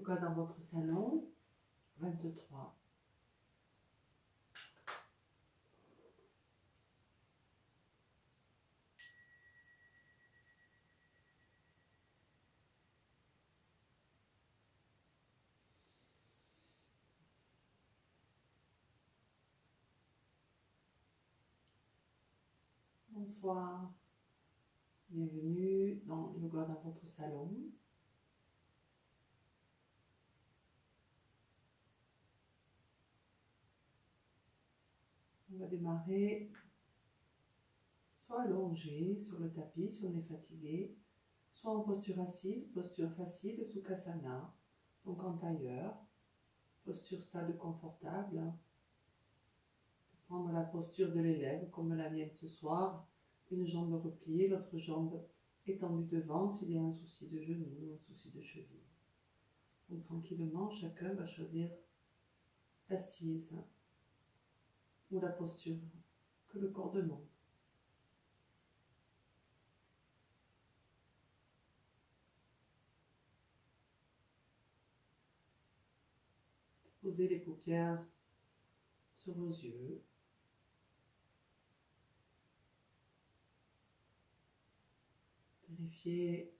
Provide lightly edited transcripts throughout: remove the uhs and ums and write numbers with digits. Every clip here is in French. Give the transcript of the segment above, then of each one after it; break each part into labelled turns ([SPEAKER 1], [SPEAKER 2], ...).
[SPEAKER 1] yoga dans votre salon, 23. Bonsoir, bienvenue dans yoga dans votre salon. On va démarrer soit allongé sur le tapis si on est fatigué, soit en posture assise, posture facile, Sukhasana, donc en tailleur, posture stable confortable. Prendre la posture de l'élève comme la mienne ce soir, une jambe repliée, l'autre jambe étendue devant s'il y a un souci de genou ou un souci de cheville. Donc tranquillement, chacun va choisir l'assise ou la posture que le corps demande. Posez les paupières sur vos yeux. Vérifiez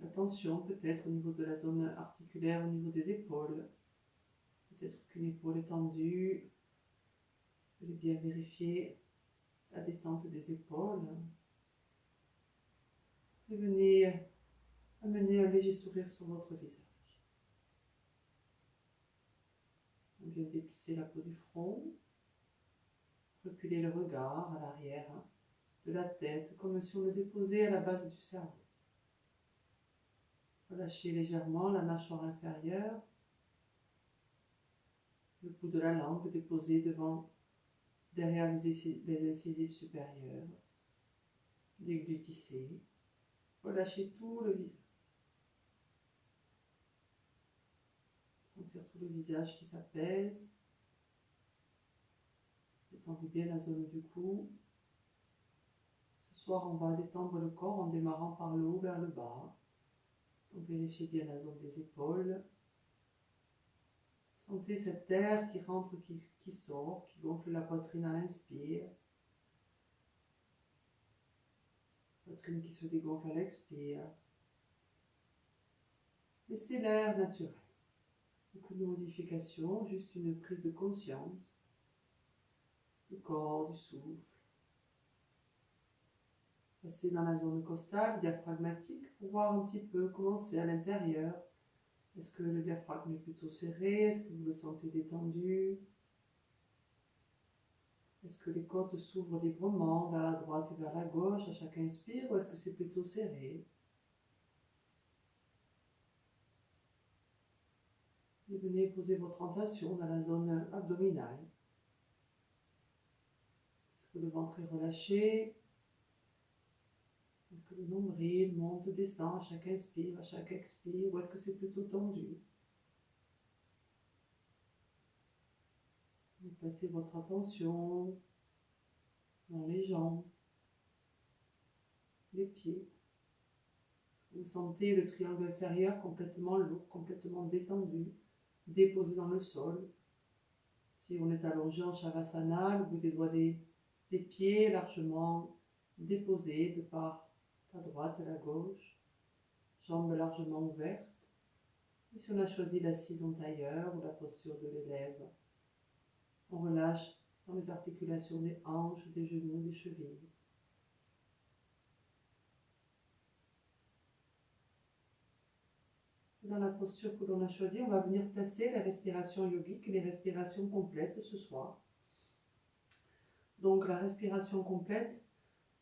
[SPEAKER 1] la tension peut-être au niveau de la zone articulaire, au niveau des épaules. Peut-être qu'une épaule est tendue. Vous allez bien vérifier la détente des épaules. Et venez amener un léger sourire sur votre visage. On vient déplisser la peau du front. Reculer le regard à l'arrière de la tête, comme si on le déposait à la base du cerveau. Relâchez légèrement la mâchoire inférieure, le bout de la langue déposé derrière les incisives supérieures. Déglutissez. Relâchez tout le visage. Sentir tout le visage qui s'apaise. Détendez bien la zone du cou. Ce soir, on va détendre le corps en démarrant par le haut vers le bas. Donc vérifiez bien la zone des épaules. Sentez cet air qui rentre, qui sort, qui gonfle la poitrine à l'inspire. Poitrine qui se dégonfle à l'expire. Laissez l'air naturel. Aucune modification, juste une prise de conscience du corps, du souffle. Passez dans la zone costale, diaphragmatique, pour voir un petit peu comment c'est à l'intérieur. Est-ce que le diaphragme est plutôt serré? Est-ce que vous le sentez détendu? Est-ce que les côtes s'ouvrent librement vers la droite et vers la gauche à chaque inspire, ou est-ce que c'est plutôt serré? Et venez poser votre attention dans la zone abdominale. Est-ce que le ventre est relâché? Est-ce que le nombril monte, descend à chaque inspire, à chaque expire, ou est-ce que c'est plutôt tendu? Et placez votre attention dans les jambes, les pieds. Vous sentez le triangle inférieur complètement lourd, complètement détendu, déposé dans le sol. Si on est allongé en Shavasana, le bout des doigts des pieds largement déposés de part à droite et à la gauche, jambes largement ouvertes. Et si on a choisi l'assise en tailleur ou la posture de l'élève, on relâche dans les articulations des hanches, des genoux, des chevilles. Dans la posture que l'on a choisie, on va venir placer les respirations yogiques et les respirations complètes ce soir. Donc la respiration complète,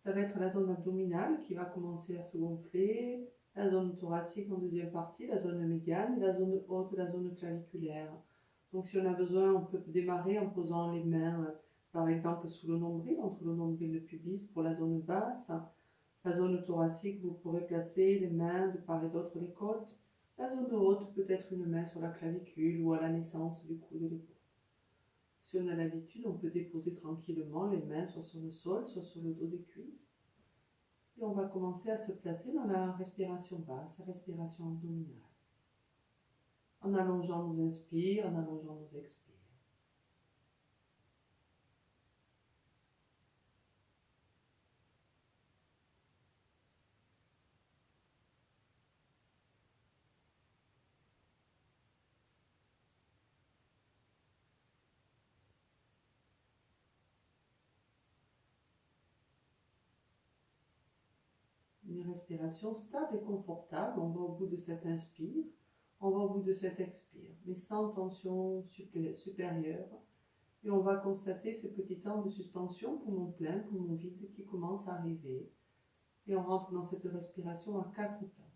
[SPEAKER 1] ça va être la zone abdominale qui va commencer à se gonfler, la zone thoracique en deuxième partie, la zone médiane et la zone haute, la zone claviculaire. Donc si on a besoin, on peut démarrer en posant les mains, par exemple, sous le nombril, entre le nombril et le pubis pour la zone basse. La zone thoracique, vous pourrez placer les mains de part et d'autre les côtes. La zone haute, peut-être une main sur la clavicule ou à la naissance du cou de l'épaule. Si on a l'habitude, on peut déposer tranquillement les mains soit sur le sol, soit sur le dos des cuisses. Et on va commencer à se placer dans la respiration basse, la respiration abdominale. En allongeant nos inspires, en allongeant nos expires. Une respiration stable et confortable. On va au bout de cet inspire, on va au bout de cet expire, mais sans tension supérieure. Et on va constater ces petits temps de suspension, poumon plein, poumon vide, qui commencent à arriver. Et on rentre dans cette respiration à 4 temps.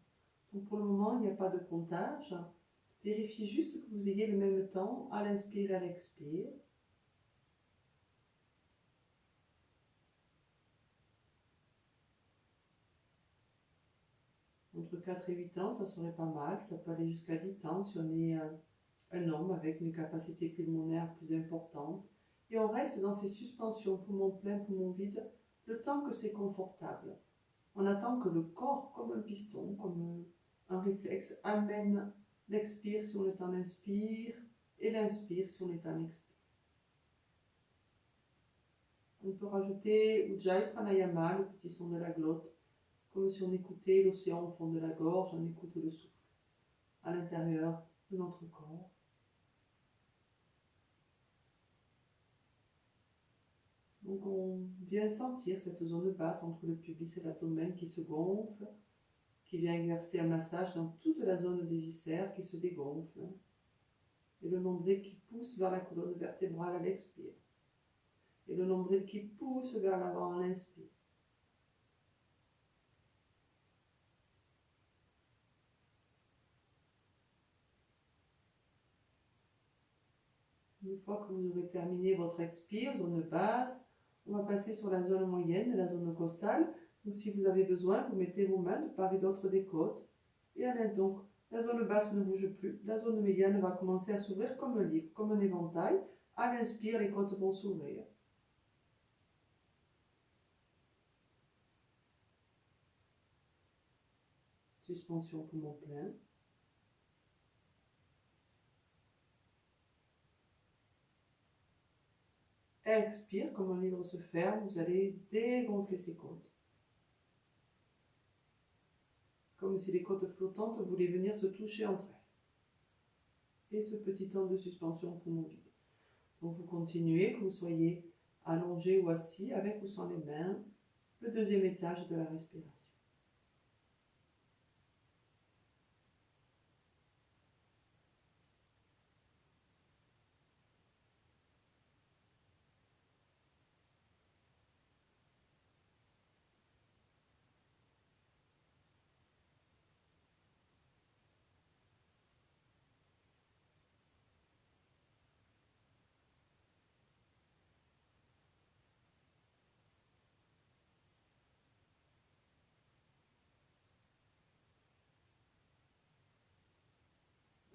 [SPEAKER 1] Donc pour le moment, il n'y a pas de comptage. Vérifiez juste que vous ayez le même temps à l'inspire et à l'expire. Entre 4 et 8 ans, ça serait pas mal. Ça peut aller jusqu'à 10 ans si on est un homme avec une capacité pulmonaire plus importante. Et on reste dans ces suspensions, poumon plein, poumon vide, le temps que c'est confortable. On attend que le corps, comme un piston, comme un réflexe, amène l'expire si on est en inspire et l'inspire si on est en expire. On peut rajouter Ujjayi Pranayama, le petit son de la glotte, comme si on écoutait l'océan au fond de la gorge, on écoute le souffle à l'intérieur de notre corps. Donc on vient sentir cette zone basse entre le pubis et l'abdomen qui se gonfle, qui vient exercer un massage dans toute la zone des viscères qui se dégonfle. Et le nombril qui pousse vers la colonne vertébrale à l'expire. Et le nombril qui pousse vers l'avant à l'inspire. Une fois que vous aurez terminé votre expire, zone basse, on va passer sur la zone moyenne, la zone costale. Donc si vous avez besoin, vous mettez vos mains de part et d'autre des côtes. Et à l'aide, donc, la zone basse ne bouge plus. La zone médiane va commencer à s'ouvrir comme un livre, comme un éventail. À l'inspire, les côtes vont s'ouvrir. Suspension poumon plein. Expire, comme un livre se ferme, vous allez dégonfler ses côtes. Comme si les côtes flottantes voulaient venir se toucher entre elles. Et ce petit temps de suspension poumon vide. Donc vous continuez, que vous soyez allongé ou assis, avec ou sans les mains, le deuxième étage de la respiration.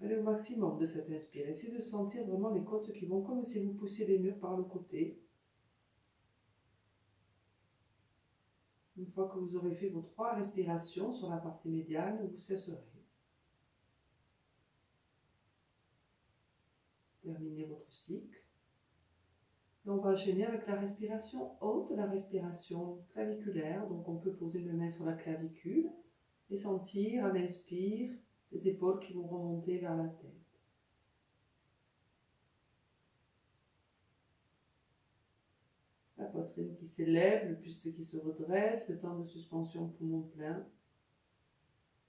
[SPEAKER 1] Allez au maximum de cette inspire. Essayez de sentir vraiment les côtes qui vont comme si vous poussiez les murs par le côté. Une fois que vous aurez fait vos 3 respirations sur la partie médiane, vous cesserez. Terminez votre cycle. Et on va enchaîner avec la respiration haute, la respiration claviculaire. Donc on peut poser une main sur la clavicule et sentir à l'inspire les épaules qui vont remonter vers la tête. La poitrine qui s'élève, le buste qui se redresse, le temps de suspension poumon plein.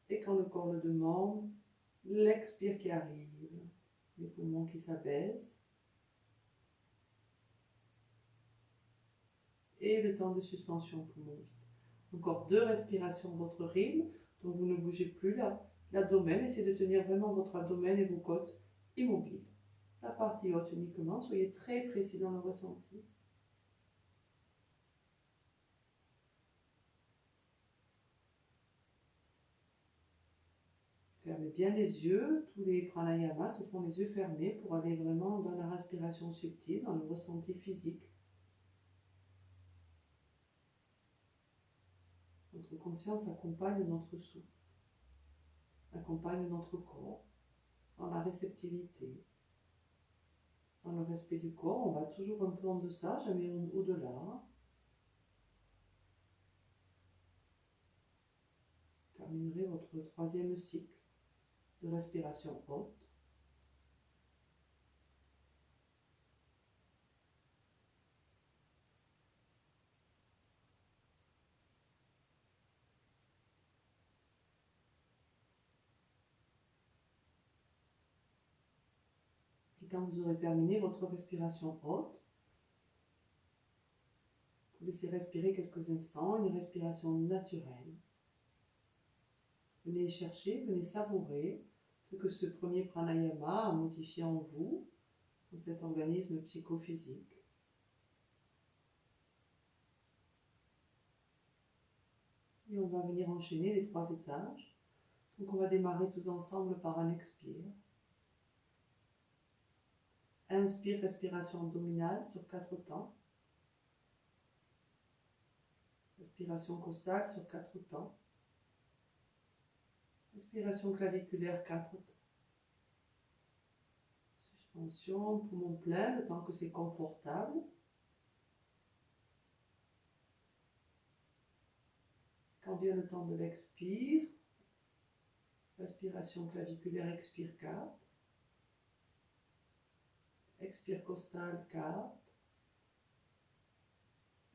[SPEAKER 1] Et quand le corps le demande, l'expire qui arrive, les poumons qui s'abaissent. Et le temps de suspension poumon vide. Encore 2 respirations à votre rythme, donc vous ne bougez plus l'abdomen, essayez de tenir vraiment votre abdomen et vos côtes immobiles. La partie haute uniquement, soyez très précis dans le ressenti. Fermez bien les yeux, tous les pranayamas se font les yeux fermés pour aller vraiment dans la respiration subtile, dans le ressenti physique. Notre conscience accompagne notre souffle, accompagne notre corps, dans la réceptivité, dans le respect du corps. On va toujours un peu en deçà, jamais au-delà. Terminerez votre troisième cycle de respiration haute. Et quand vous aurez terminé votre respiration haute, vous laissez respirer quelques instants, une respiration naturelle. Venez chercher, venez savourer ce que ce premier pranayama a modifié en vous, dans cet organisme psychophysique. Et on va venir enchaîner les 3 étages. Donc on va démarrer tous ensemble par un expire. Inspire, respiration abdominale sur 4 temps. Respiration costale sur 4 temps. Respiration claviculaire 4 temps. Suspension, poumon plein, le temps que c'est confortable. Quand vient le temps de l'expire, respiration claviculaire, expire 4. Expire costal 4.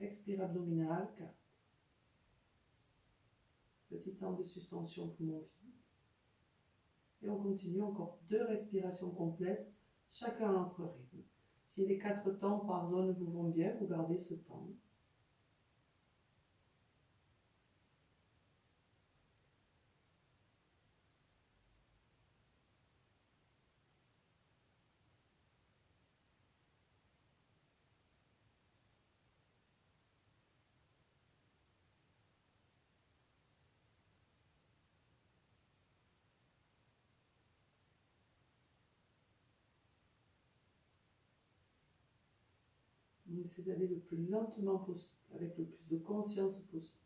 [SPEAKER 1] Expire abdominal 4. Petit temps de suspension poumon vide. Et on continue encore 2 respirations complètes, chacun à notre rythme. Si les 4 temps par zone vous vont bien, vous gardez ce temps. On essaie d'aller le plus lentement possible, avec le plus de conscience possible.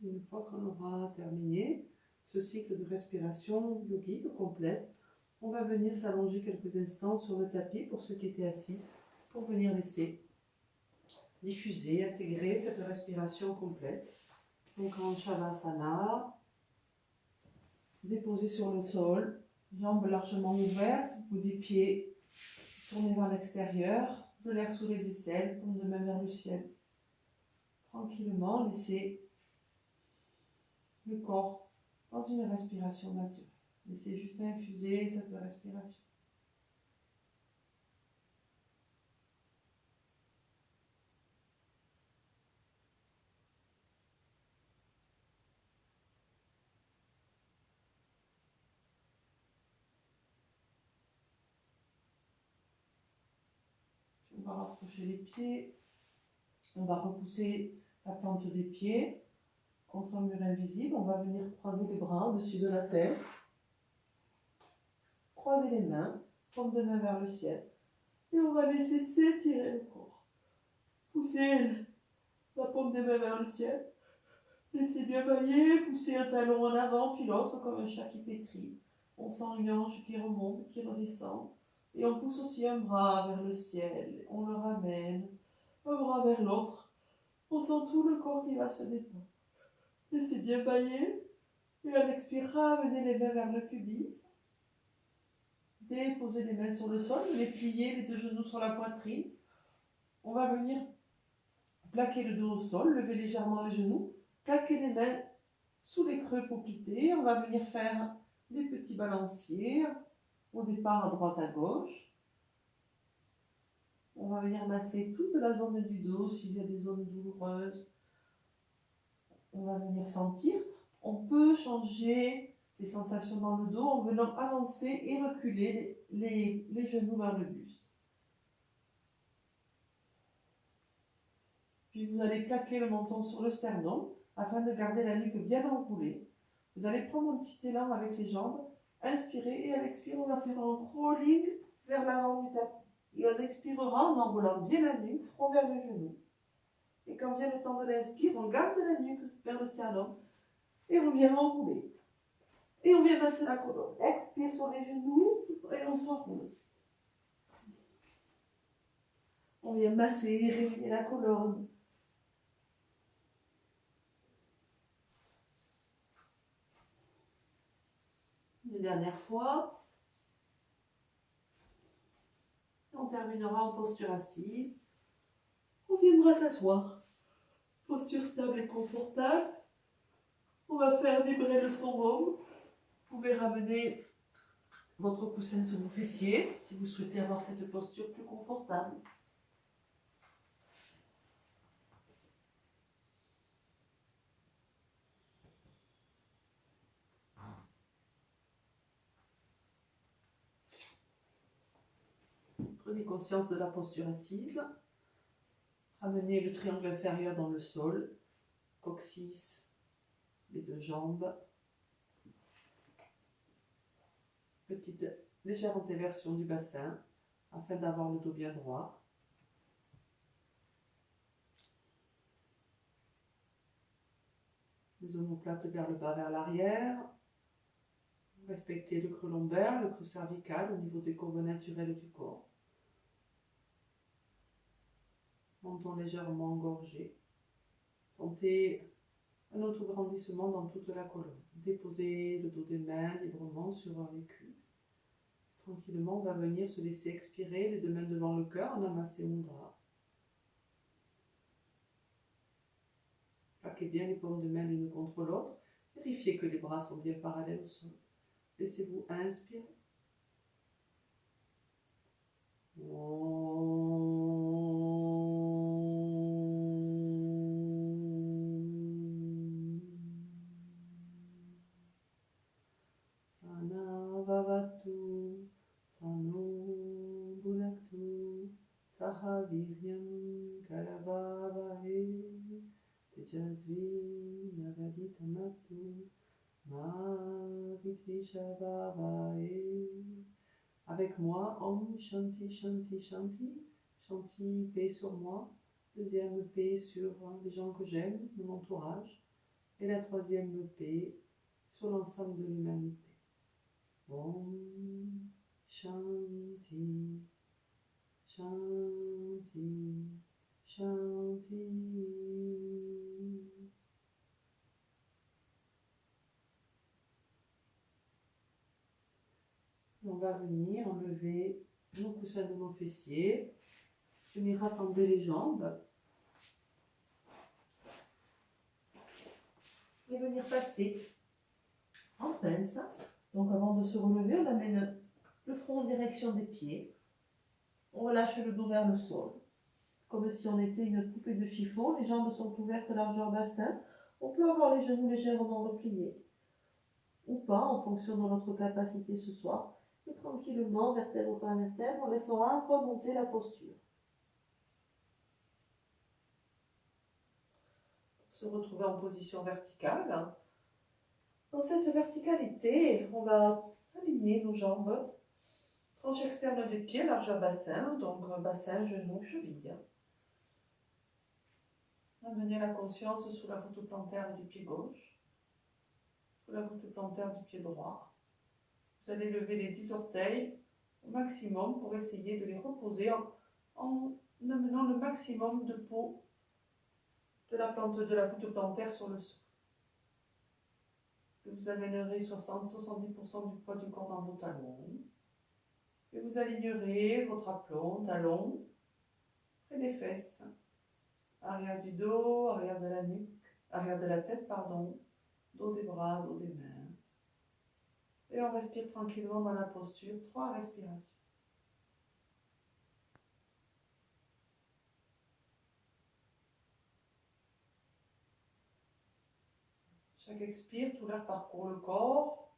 [SPEAKER 1] Une fois qu'on aura terminé ce cycle de respiration yogique complète, on va venir s'allonger quelques instants sur le tapis pour ceux qui étaient assis, pour venir laisser diffuser, intégrer cette respiration complète. Donc en Shavasana, déposé sur le sol, jambes largement ouvertes, bout des pieds tournés vers l'extérieur, de l'air sous les aisselles, paume de main vers le ciel. Tranquillement, laissez le corps dans une respiration naturelle. Laissez juste infuser cette respiration. On va rapprocher les pieds. On va repousser la plante des pieds contre un mur invisible. On va venir croiser les bras au-dessus de la tête. Croiser les mains, paume de main vers le ciel. Et on va laisser s'étirer le corps. Pousser la paume des mains vers le ciel. Laissez bien bailler, poussez un talon en avant, puis l'autre comme un chat qui pétrit. On sent une hanche qui remonte, qui redescend. Et on pousse aussi un bras vers le ciel. On le ramène, un bras vers l'autre. On sent tout le corps qui va se détendre. Laissez bien bailler. Et à l'expire, ramenez les mains vers le pubis. Déposez les mains sur le sol, les plier, les 2 genoux sur la poitrine. On va venir plaquer le dos au sol, lever légèrement les genoux, plaquer les mains sous les creux poplités. On va venir faire des petits balanciers au départ à droite à gauche. On va venir masser toute la zone du dos s'il y a des zones douloureuses. On va venir sentir. On peut changer les sensations dans le dos en venant avancer et reculer les genoux vers le buste. Puis vous allez plaquer le menton sur le sternum afin de garder la nuque bien enroulée. Vous allez prendre un petit élan avec les jambes, inspirer et à l'expire, on va faire un rolling vers l'avant du tapis. Et on expirera en enroulant bien la nuque, front vers le genou. Et quand vient le temps de l'inspire, on garde la nuque vers le sternum et on vient enrouler. Et on vient masser la colonne. Expire sur les genoux et on s'enroule. On vient masser, réveiller la colonne. Une dernière fois. On terminera en posture assise. On viendra s'asseoir. Posture stable et confortable. On va faire vibrer le summum. Vous pouvez ramener votre coussin sur vos fessiers si vous souhaitez avoir cette posture plus confortable. Prenez conscience de la posture assise. Ramenez le triangle inférieur dans le sol, coccyx, les deux jambes. Petite légère antéversion du bassin afin d'avoir le dos bien droit. Les omoplates vers le bas, vers l'arrière. Respectez le creux lombaire, le creux cervical au niveau des courbes naturelles du corps. Menton légèrement engorgé. Sentez un autograndissement dans toute la colonne. Déposez le dos des mains librement sur les cuisses. Tranquillement, on va venir se laisser expirer, les deux mains devant le cœur, en Namasté Mudra. Plaquez bien les paumes de main l'une contre l'autre. Vérifiez que les bras sont bien parallèles au sol. Laissez-vous inspirer. Sana Vavatu, Sano Bhunaktu, Saha Viryam Karavavahe, Tejasvi Navaditamastu, Ma Vitvishavavahe. Avec moi, Om Shanti Shanti Shanti, Shanti paix sur moi, deuxième paix sur les gens que j'aime, mon entourage, et la troisième paix sur l'ensemble de l'humanité. Om Shanti Shanti Shanti. On va venir enlever nos coussins de nos fessiers, venir rassembler les jambes et venir passer en pince. Donc avant de se relever, on amène le front en direction des pieds. On relâche le dos vers le sol, comme si on était une poupée de chiffon. Les jambes sont ouvertes à largeur bassin. On peut avoir les genoux légèrement repliés ou pas en fonction de notre capacité ce soir. Et tranquillement, vertèbre par vertèbre, on laissera remonter la posture. Pour se retrouver en position verticale. Dans cette verticalité, on va aligner nos jambes. Tranche externe des pieds, largeur bassin, donc bassin, genou, cheville. Amenez la conscience sous la voûte plantaire du pied gauche, sous la voûte plantaire du pied droit. Vous allez lever les 10 orteils au maximum pour essayer de les reposer en amenant le maximum de peau de la plante de la voûte plantaire sur le sol. Vous amènerez 60-70% du poids du corps dans vos talons. Et vous alignerez votre aplomb, talon, près des fesses. Arrière du dos, arrière de la nuque, arrière de la tête, pardon, dos des bras, dos des mains. Et on respire tranquillement dans la posture, 3 respirations. Chaque expire, tout l'air parcourt le corps,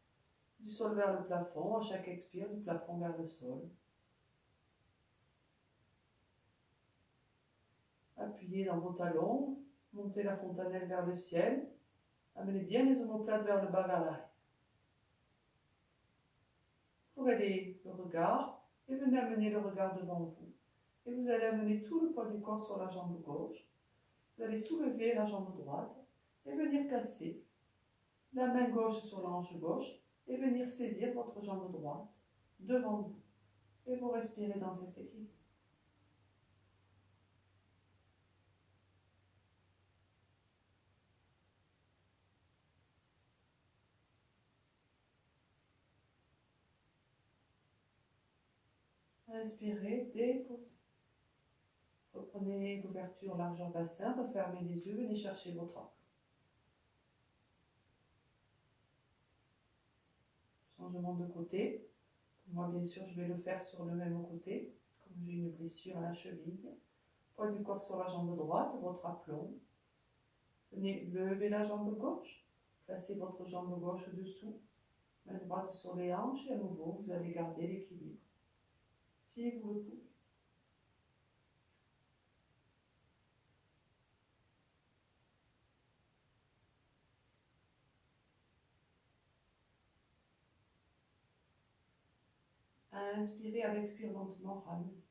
[SPEAKER 1] du sol vers le plafond. À chaque expire, du plafond vers le sol. Appuyez appuyez dans vos talons, montez la fontanelle vers le ciel, amenez bien les omoplates vers le bas, vers l'arrière. Ouvrez le regard et venez amener le regard devant vous. Et vous allez amener tout le poids du corps sur la jambe gauche. Vous allez soulever la jambe droite et venir placer la main gauche sur la hanche gauche et venir saisir votre jambe droite devant vous. Et vous respirez dans cet équilibre. Inspirez, déposez. Reprenez l'ouverture largeur bassin, refermez les yeux, venez chercher votre ancre. Changement de côté. Moi, bien sûr, je vais le faire sur le même côté, comme j'ai une blessure à la cheville. Poids du corps sur la jambe droite, votre aplomb. Venez lever la jambe gauche, placez votre jambe gauche dessous, main droite sur les hanches et à nouveau, vous allez garder l'équilibre. Si vous le pouvez. Inspirez, à l'expire lentement, ramenez.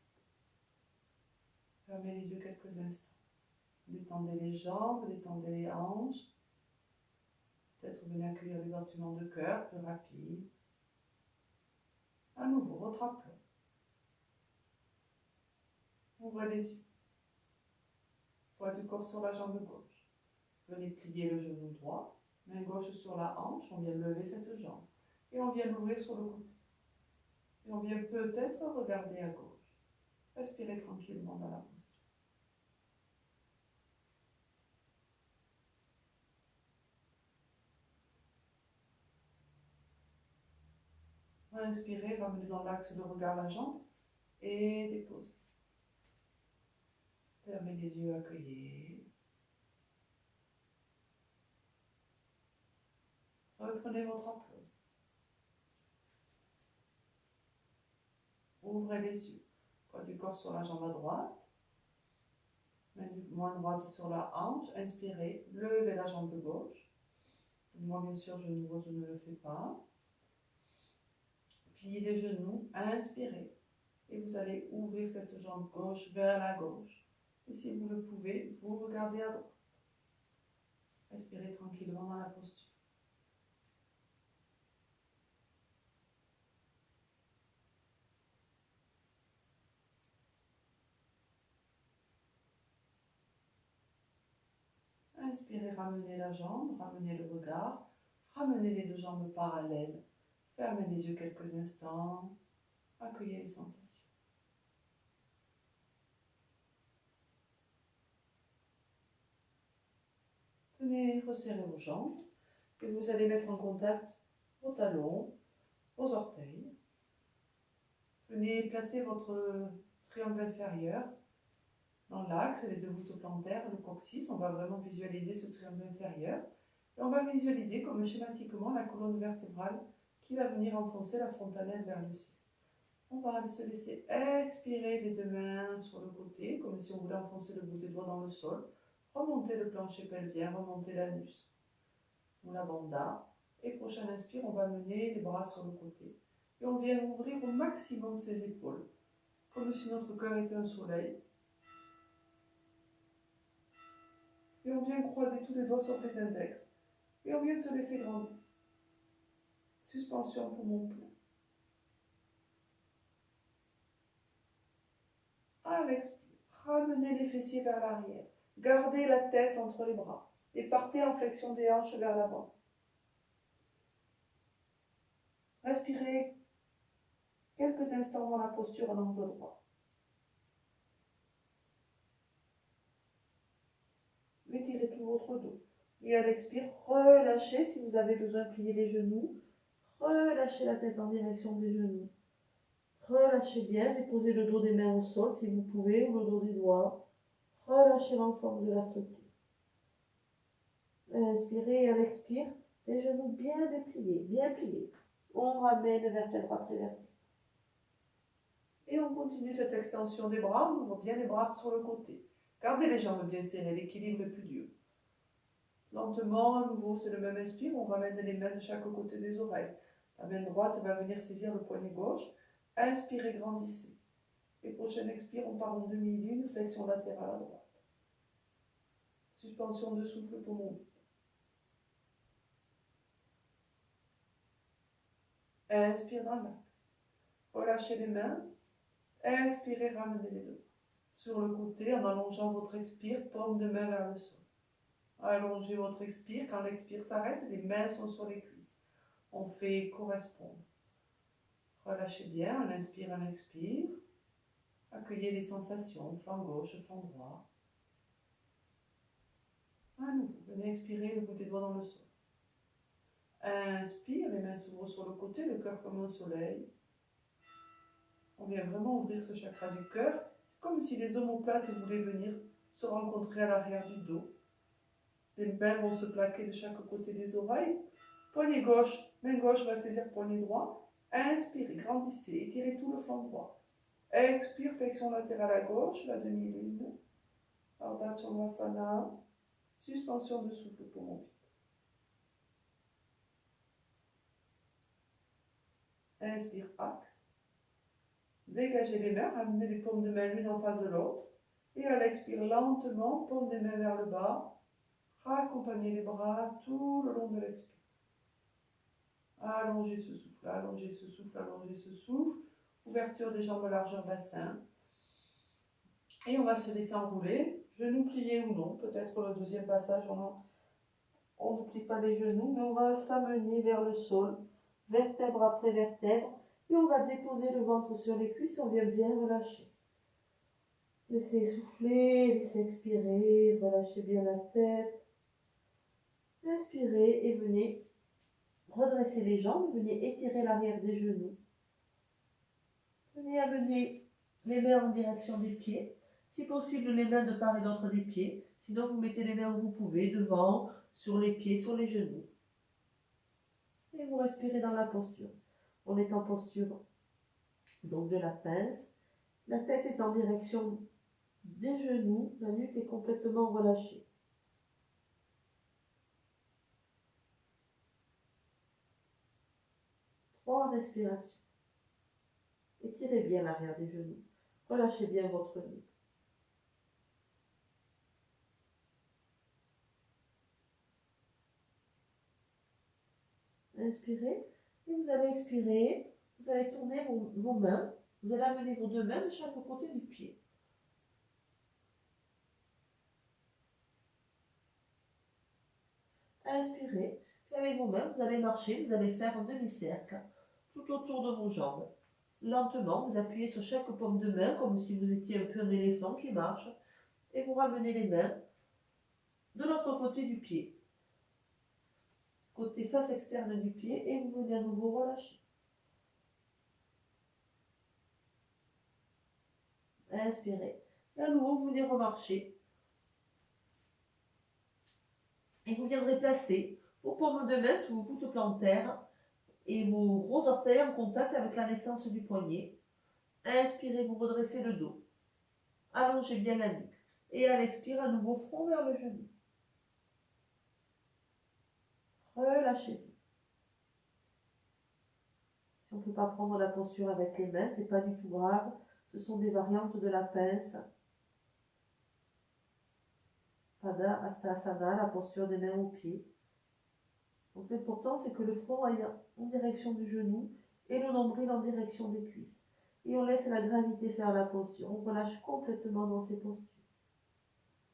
[SPEAKER 1] Fermez les yeux quelques instants. Détendez les jambes, détendez les hanches. Peut-être venez accueillir les battements de cœur plus rapides. À nouveau, votre aplomb. Ouvrez les yeux. Poids du corps sur la jambe gauche. Venez plier le genou droit. Main gauche sur la hanche. On vient lever cette jambe. Et on vient l'ouvrir sur le côté. Et on vient peut-être regarder à gauche. Respirez tranquillement dans la posture. Inspirez, ramenez dans l'axe de regard la jambe et déposez. Fermez les yeux, accueillez. Reprenez votre aplomb. Ouvrez les yeux. Poids du corps sur la jambe à droite. Main droite sur la hanche. Inspirez, levez la jambe gauche. Moi, bien sûr, genou gauche, je ne le fais pas. Pliez les genoux, inspirez. Et vous allez ouvrir cette jambe gauche vers la gauche. Et si vous le pouvez, vous regardez à droite. Respirez tranquillement dans la posture. Inspirez, ramenez la jambe, ramenez le regard, ramenez les deux jambes parallèles. Fermez les yeux quelques instants. Accueillez les sensations. Venez resserrer vos jambes et vous allez mettre en contact vos talons, vos orteils. Venez placer votre triangle inférieur dans l'axe, les deux voûtes plantaires, le coccyx. On va vraiment visualiser ce triangle inférieur. Et on va visualiser comme schématiquement la colonne vertébrale qui va venir enfoncer la fontanelle vers le ciel. On va se laisser expirer les deux mains sur le côté, comme si on voulait enfoncer le bout des doigts dans le sol. Remontez le plancher pelvien, remontez l'anus. On l'abandonne. Et prochaine inspire, on va mener les bras sur le côté. Et on vient ouvrir au maximum ses épaules, comme si notre cœur était un soleil. Et on vient croiser tous les doigts sur les index. Et on vient se laisser grandir. Suspension poumon plein. À l'expire, ramenez les fessiers vers l'arrière. Gardez la tête entre les bras. Et partez en flexion des hanches vers l'avant. Respirez quelques instants dans la posture en angle droit. Étirez tout votre dos. Et à l'expire, relâchez si vous avez besoin de plier les genoux. Relâchez la tête en direction des genoux. Relâchez bien, déposez le dos des mains au sol si vous pouvez, ou le dos des doigts. Relâchez l'ensemble de la structure. Inspirez et à l'expire, les genoux bien dépliés, bien pliés. On ramène vertèbre après vertèbre. Et on continue cette extension des bras, on ouvre bien les bras sur le côté. Gardez les jambes bien serrées, l'équilibre est plus dur. Lentement, à nouveau, c'est le même inspire, on ramène les mains de chaque côté des oreilles. La main droite va venir saisir le poignet gauche. Inspirez, grandissez. Et prochain expire, on part en demi-lune, flexion latérale à droite. Suspension de souffle pour monter. Inspire dans le max. Relâchez les mains. Expirez, ramenez les deux. Sur le côté, en allongeant votre expire, paume de main vers le sol. Allongez votre expire. Quand l'expire s'arrête, les mains sont sur les cuisses. On fait correspondre. Relâchez bien, on inspire, on expire. Accueillez les sensations, flanc gauche, flanc droit. À nouveau, venez expirer le bout des doigts dans le sol. Inspire, les mains s'ouvrent sur le côté, le cœur comme un soleil. On vient vraiment ouvrir ce chakra du cœur, comme si les omoplates voulaient venir se rencontrer à l'arrière du dos. Les mains vont se plaquer de chaque côté des oreilles. Poignet gauche, main gauche va saisir poignet droit. Inspirez, grandissez, étirez tout le flanc droit. Expire, flexion latérale à gauche, la demi-lune. Ardha Chandrasana. Suspension de souffle pour monter. Inspire, axe. Dégagez les mains, ramenez les paumes de main l'une en face de l'autre. Et à l'expire, lentement, paume des mains vers le bas. Raccompagnez les bras tout le long de l'expire. Allongez ce souffle, allongez ce souffle, allongez ce souffle. Ouverture des jambes largeur bassin. Et on va se laisser enrouler, genoux pliés ou non. Peut-être le deuxième passage, on ne plie pas les genoux, mais on va s'amener vers le sol, vertèbre après vertèbre. Et on va déposer le ventre sur les cuisses, on vient bien relâcher. Laissez souffler, laissez expirer, relâchez bien la tête. Inspirez et venez redresser les jambes, venez étirer l'arrière des genoux. Venez amener les mains en direction des pieds. Si possible, les mains de part et d'autre des pieds. Sinon, vous mettez les mains où vous pouvez, devant, sur les pieds, sur les genoux. Et vous respirez dans la posture. On est en posture donc de la pince. La tête est en direction des genoux. La nuque est complètement relâchée. Trois respirations. Étirez bien l'arrière des genoux. Relâchez bien votre nuque. Inspirez. Et vous allez expirer. Vous allez tourner vos mains. Vous allez amener vos deux mains de chaque côté du pied. Inspirez. Puis avec vos mains, vous allez marcher. Vous allez faire un demi-cercle tout autour de vos jambes. Lentement, vous appuyez sur chaque paume de main comme si vous étiez un peu un éléphant qui marche. Et vous ramenez les mains de l'autre côté du pied. Côté face externe du pied. Et vous venez à nouveau relâcher. Inspirez. Et à nouveau, vous venez remarcher. Et vous viendrez placer vos paumes de main sous vos voûtes plantaires et vos gros orteils en contact avec la naissance du poignet. Inspirez, vous redressez le dos. Allongez bien la nuque. Et à l'expire, à nouveau, front vers le genou. Relâchez bien. Si on ne peut pas prendre la posture avec les mains, ce n'est pas du tout grave. Ce sont des variantes de la pince. Pada Hastasana, la posture des mains aux pieds. Donc l'important, c'est que le front aille en direction du genou et le nombril en direction des cuisses. Et on laisse la gravité faire la posture. On relâche complètement dans ces postures.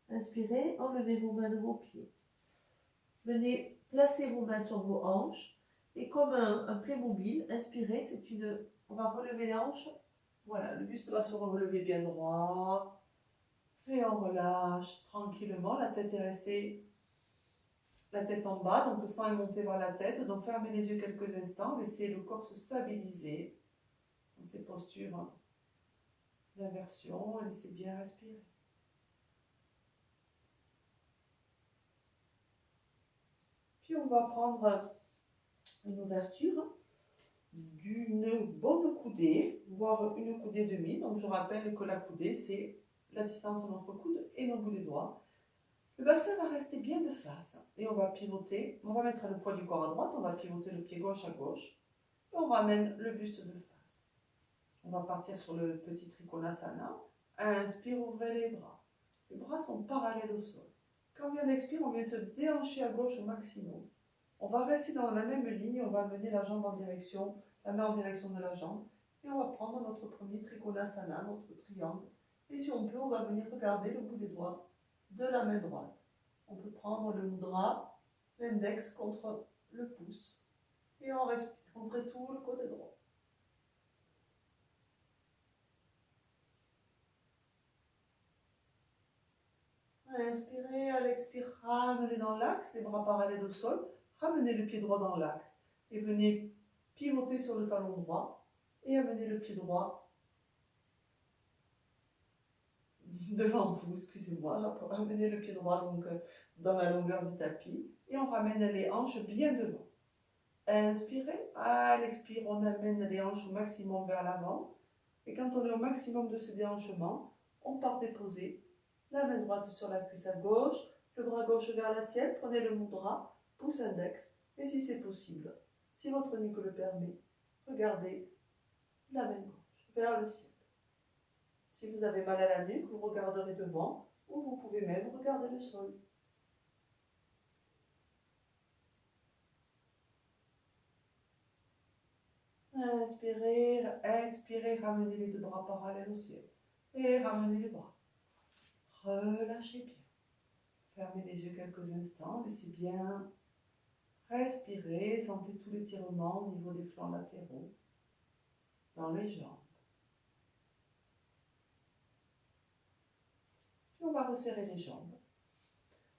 [SPEAKER 1] Inspirez, enlevez vos mains de vos pieds. Venez placer vos mains sur vos hanches. Et comme un Playmobil, inspirez, on va relever les hanches. Voilà, le buste va se relever bien droit. Et on relâche tranquillement. La tête est restée, la tête en bas, donc le sang est monté vers la tête. Donc fermez les yeux quelques instants. Laissez le corps se stabiliser dans ces postures d'inversion. Laissez bien respirer. Puis on va prendre une ouverture d'une bonne coudée, voire une coudée demi. Donc je rappelle que la coudée, c'est la distance entre notre coude et nos bouts des doigts. Le bassin va rester bien de face et on va pivoter. On va mettre le poids du corps à droite, on va pivoter le pied gauche à gauche et on ramène le buste de face. On va partir sur le petit Trikonasana. Inspire, ouvrez les bras. Les bras sont parallèles au sol. Quand on expire, on vient se déhancher à gauche au maximum. On va rester dans la même ligne, on va amener la jambe en direction, la main en direction de la jambe. Et on va prendre notre premier Trikonasana, notre triangle. Et si on peut, on va venir regarder le bout des doigts de la main droite. On peut prendre le mudra, l'index contre le pouce. Et on respire, on ferait tout le côté droit. Inspirez, à l'expire, ramenez dans l'axe, les bras parallèles au sol. Ramenez le pied droit dans l'axe. Et venez pivoter sur le talon droit. Et amenez le pied droit devant vous, excusez-moi. Amenez le pied droit donc dans la longueur du tapis. Et on ramène les hanches bien devant. Inspirez, à l'expire, on amène les hanches au maximum vers l'avant. Et quand on est au maximum de ce déhanchement, on part déposer la main droite sur la cuisse à gauche, le bras gauche vers l'assiette, prenez le mudra, pouce index, et si c'est possible, si votre nuque le permet, regardez la main gauche vers le ciel. Si vous avez mal à la nuque, vous regarderez devant, ou vous pouvez même regarder le sol. Inspirez, expirez, ramenez les deux bras parallèles au ciel. Et ramenez les bras. Relâchez bien. Fermez les yeux quelques instants, laissez bien respirer, sentez tout l'étirement au niveau des flancs latéraux, dans les jambes. Puis on va resserrer les jambes.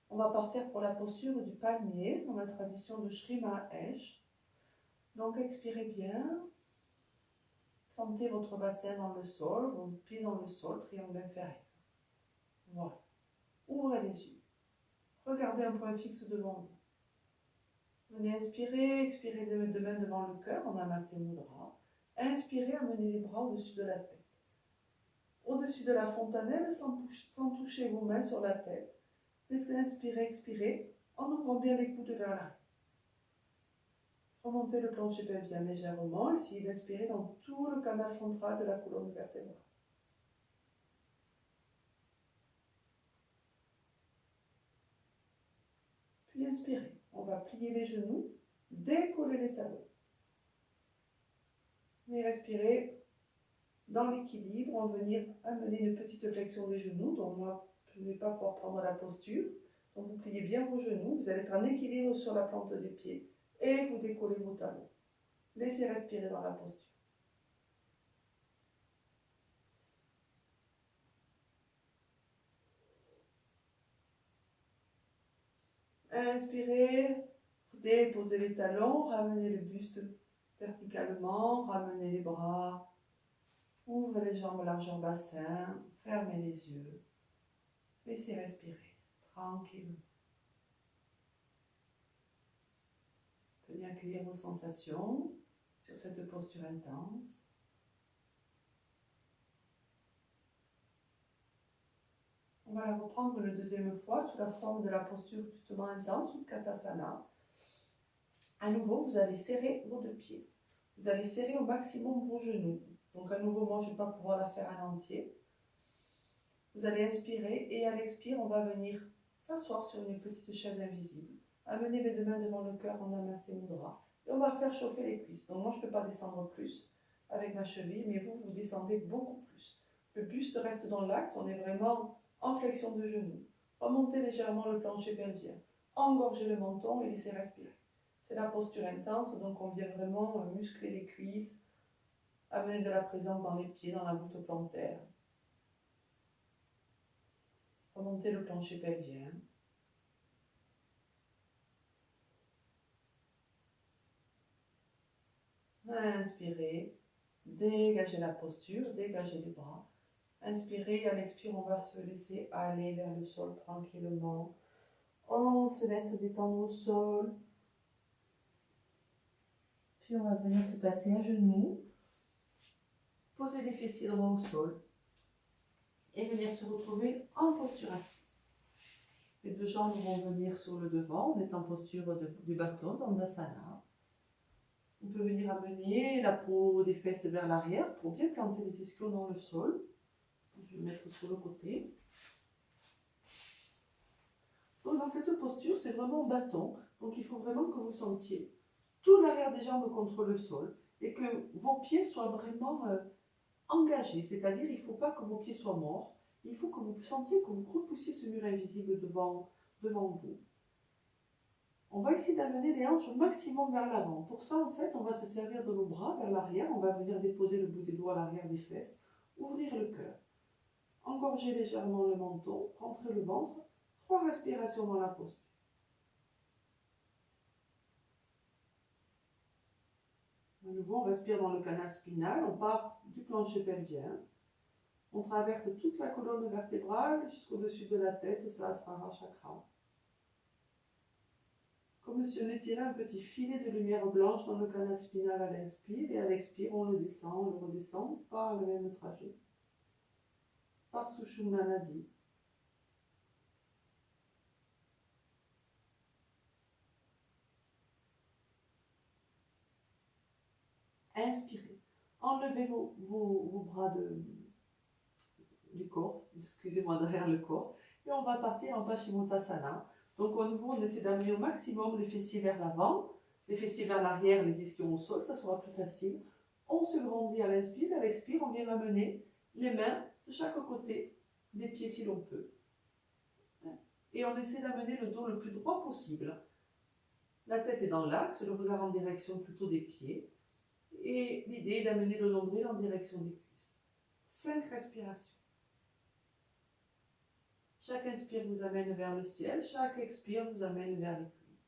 [SPEAKER 1] On va partir pour la posture du palmier, dans la tradition de Sri Mahesh. Donc expirez bien, plantez votre bassin dans le sol, vos pieds dans le sol, triangle inférieur. Voilà. Ouvrez les yeux. Regardez un point fixe devant vous. Venez inspirer, expirez de main devant le cœur en Namaste Mudra. Inspirez, amenez les bras au-dessus de la tête. Au-dessus de la fontanelle, sans toucher vos mains sur la tête. Laissez inspirer, expirer, en ouvrant bien les coudes vers l'arrière. Remontez le plancher pelvien légèrement, essayez d'inspirer dans tout le canal central de la colonne vertébrale. Puis inspirez. On va plier les genoux, décoller les talons. Et respirez dans l'équilibre, on va venir amener une petite flexion des genoux, donc moi je ne vais pas pouvoir prendre la posture. Donc vous pliez bien vos genoux, vous allez être en équilibre sur la plante des pieds et vous décollez vos talons. Laissez respirer dans la posture. Inspirez, déposez les talons, ramenez le buste verticalement, ramenez les bras, ouvrez les jambes largeur bassin, fermez les yeux, laissez respirer tranquillement. Venez accueillir vos sensations sur cette posture intense. On va la reprendre une deuxième fois sous la forme de la posture justement intense ou Katasana. À nouveau, vous allez serrer vos deux pieds. Vous allez serrer au maximum vos genoux. Donc à nouveau, moi je ne vais pas pouvoir la faire en entier. Vous allez inspirer et à l'expire, on va venir s'asseoir sur une petite chaise invisible. Amenez les deux mains devant le cœur en Namaste Mudra. Et on va faire chauffer les cuisses. Donc moi je ne peux pas descendre plus avec ma cheville, mais vous, vous descendez beaucoup plus. Le buste reste dans l'axe, on est vraiment en flexion de genoux. Remontez légèrement le plancher pelvien. Engorgez le menton et laissez respirer. C'est la posture intense, donc on vient vraiment muscler les cuisses, amener de la présence dans les pieds, dans la voûte plantaire. Remontez le plancher pelvien. Inspirez, dégagez la posture, dégagez les bras. Inspirez, à l'expire, on va se laisser aller vers le sol tranquillement. On se laisse détendre au sol. Puis on va venir se placer à genoux. Posez les fessiers droits au sol. et venir se retrouver en posture assise. Les deux jambes vont venir sur le devant, on est en posture du bâton, Dandasana. On peut venir amener la peau des fesses vers l'arrière pour bien planter les ischios dans le sol. Je vais mettre sur le côté. Donc dans cette posture, c'est vraiment bâton. Donc il faut vraiment que vous sentiez tout l'arrière des jambes contre le sol et que vos pieds soient vraiment engagés. C'est-à-dire il ne faut pas que vos pieds soient morts. Il faut que vous sentiez que vous repoussiez ce mur invisible devant vous. On va essayer d'amener les hanches au maximum vers l'avant. Pour ça, en fait, on va se servir de nos bras vers l'arrière. On va venir déposer le bout des doigts à l'arrière des fesses, ouvrir le cœur. Engorger légèrement le menton, rentrer le ventre. 3 respirations dans la posture. De nouveau, on respire dans le canal spinal. On part du plancher pelvien. On traverse toute la colonne vertébrale jusqu'au-dessus de la tête, Sahasrara Chakra. Comme si on étirait un petit filet de lumière blanche dans le canal spinal à l'inspire, et à l'expire, on le redescend par le même trajet, par Sushumna Nadi. Inspirez. Enlevez vos bras du corps, excusez-moi, derrière le corps, et on va partir en Paschimottanasana. Donc au nouveau, on essaie d'amener au maximum les fessiers vers l'avant, les fessiers vers l'arrière, les ischions au sol, ça sera plus facile. On se grandit à l'inspire, à l'expire, on vient amener les mains de chaque côté des pieds si l'on peut. Et on essaie d'amener le dos le plus droit possible. La tête est dans l'axe, le regard en direction plutôt des pieds. Et l'idée est d'amener le nombril en direction des cuisses. 5 respirations. Chaque inspire vous amène vers le ciel, chaque expire vous amène vers les cuisses.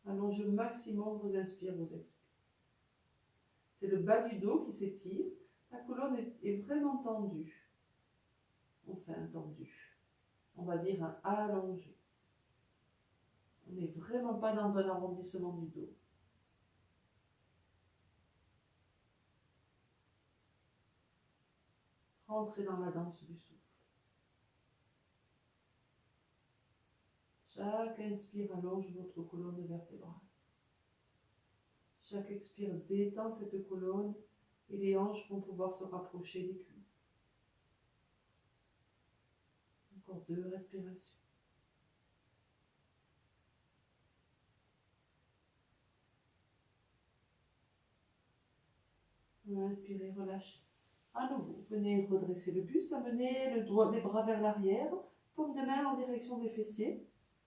[SPEAKER 1] Allongez au maximum vos inspires, vos expires. C'est le bas du dos qui s'étire. La colonne est vraiment tendue. Enfin, tendue. On va dire un allongé. On n'est vraiment pas dans un arrondissement du dos. Rentrez dans la danse du souffle. Chaque inspire allonge votre colonne vertébrale. Chaque expire détend cette colonne et les hanches vont pouvoir se rapprocher des cuisses. Encore 2 respirations. Inspirez, relâchez. À nouveau, venez redresser le buste, amenez les bras vers l'arrière, paume de main en direction des fessiers.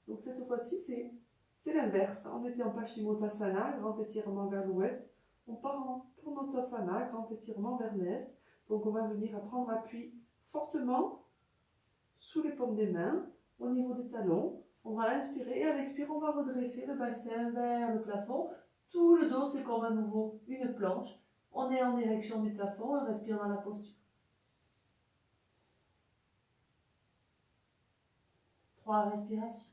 [SPEAKER 1] Donc cette fois-ci, c'est l'inverse. On était en Paschimottanasana, grand étirement vers l'ouest. On part en Purnottanasana, grand étirement vers l'est. Donc on va venir à prendre appui fortement sous les paumes des mains, au niveau des talons. On va inspirer et à l'expire, on va redresser le bassin vers le plafond. Tout le dos, c'est comme à nouveau une planche. On est en direction du plafond, on respire dans la posture. 3 respirations.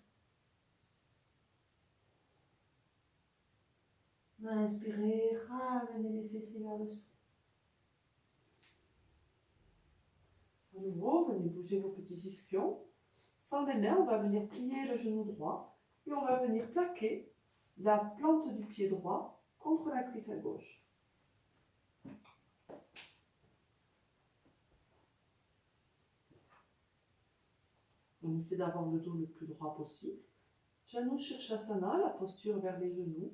[SPEAKER 1] Inspirez, ramenez les fessiers vers le sol. À nouveau, venez bouger vos petits ischions. Sans les mains, on va venir plier le genou droit et on va venir plaquer la plante du pied droit contre la cuisse à gauche. On essaie d'avoir le dos le plus droit possible. Janu Shirshasana, la posture vers les genoux.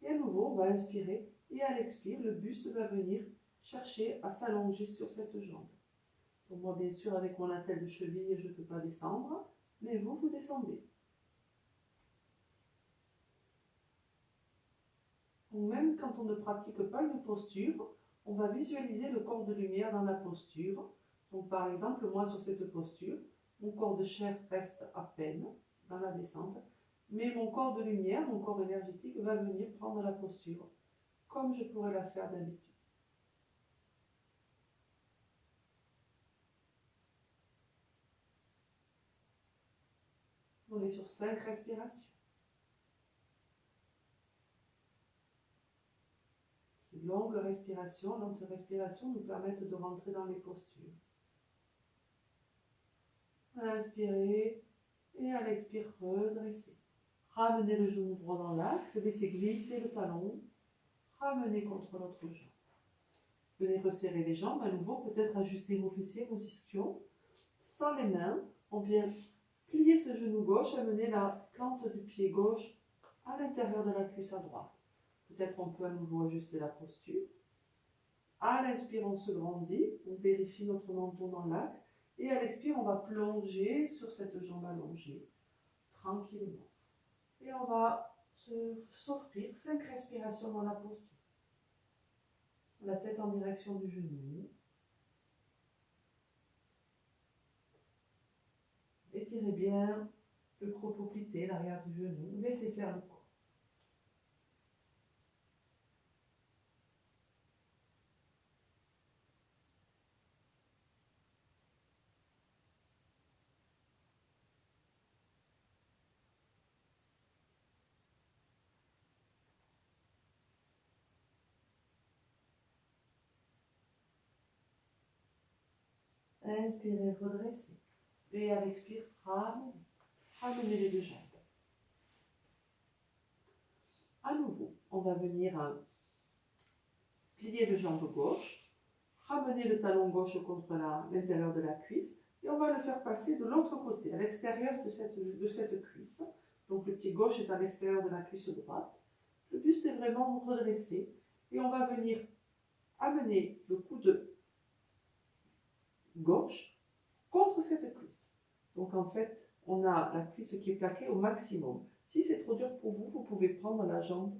[SPEAKER 1] Et à nouveau, on va inspirer et à l'expire, le buste va venir chercher à s'allonger sur cette jambe. Donc moi, bien sûr, avec mon attelle de cheville, je ne peux pas descendre, mais vous descendez. Ou même quand on ne pratique pas une posture, on va visualiser le corps de lumière dans la posture. Donc par exemple, moi sur cette posture, mon corps de chair reste à peine dans la descente, mais mon corps de lumière, mon corps énergétique va venir prendre la posture, comme je pourrais la faire d'habitude. On est sur 5 respirations. C'est longues respirations nous permettent de rentrer dans les postures. Inspirez et à l'expire, redressez. Ramenez le genou droit dans l'axe, laissez glisser le talon, ramenez contre l'autre jambe. Venez resserrer les jambes à nouveau, peut-être ajuster vos fessiers, vos ischions. Sans les mains, on vient plier ce genou gauche, amener la plante du pied gauche à l'intérieur de la cuisse à droite. Peut-être on peut à nouveau ajuster la posture. À l'inspire, on se grandit, on vérifie notre menton dans l'axe. Et à l'expire, on va plonger sur cette jambe allongée, tranquillement. Et on va s'offrir 5 respirations dans la posture. La tête en direction du genou. Étirez bien le croup poplité, l'arrière du genou. Laissez faire le corps. Inspirez, redressez. Et à l'expire, ramenez les deux jambes. À nouveau, on va venir plier le jambe gauche, ramener le talon gauche contre l'intérieur de la cuisse et on va le faire passer de l'autre côté, à l'extérieur de cette cuisse. Donc le pied gauche est à l'extérieur de la cuisse droite. Le buste est vraiment redressé et on va venir amener le coude gauche contre cette cuisse. Donc en fait, on a la cuisse qui est plaquée au maximum. Si c'est trop dur pour vous, vous pouvez prendre la jambe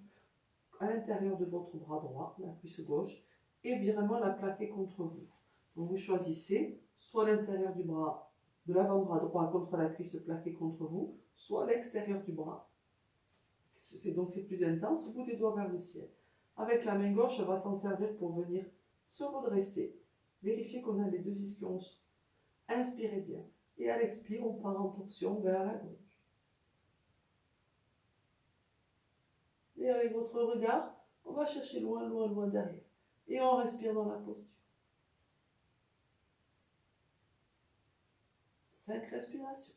[SPEAKER 1] à l'intérieur de votre bras droit, la cuisse gauche, et vraiment la plaquer contre vous. Donc vous choisissez soit l'intérieur du bras, de l'avant-bras droit contre la cuisse plaquée contre vous, soit l'extérieur du bras. Donc c'est plus intense, bout des doigts vers le ciel. Avec la main gauche, on va s'en servir pour venir se redresser. Vérifiez qu'on a les deux ischions. Inspirez bien. Et à l'expire, on part en torsion vers la gauche. Et avec votre regard, on va chercher loin, loin, loin derrière. Et on respire dans la posture. 5 respirations.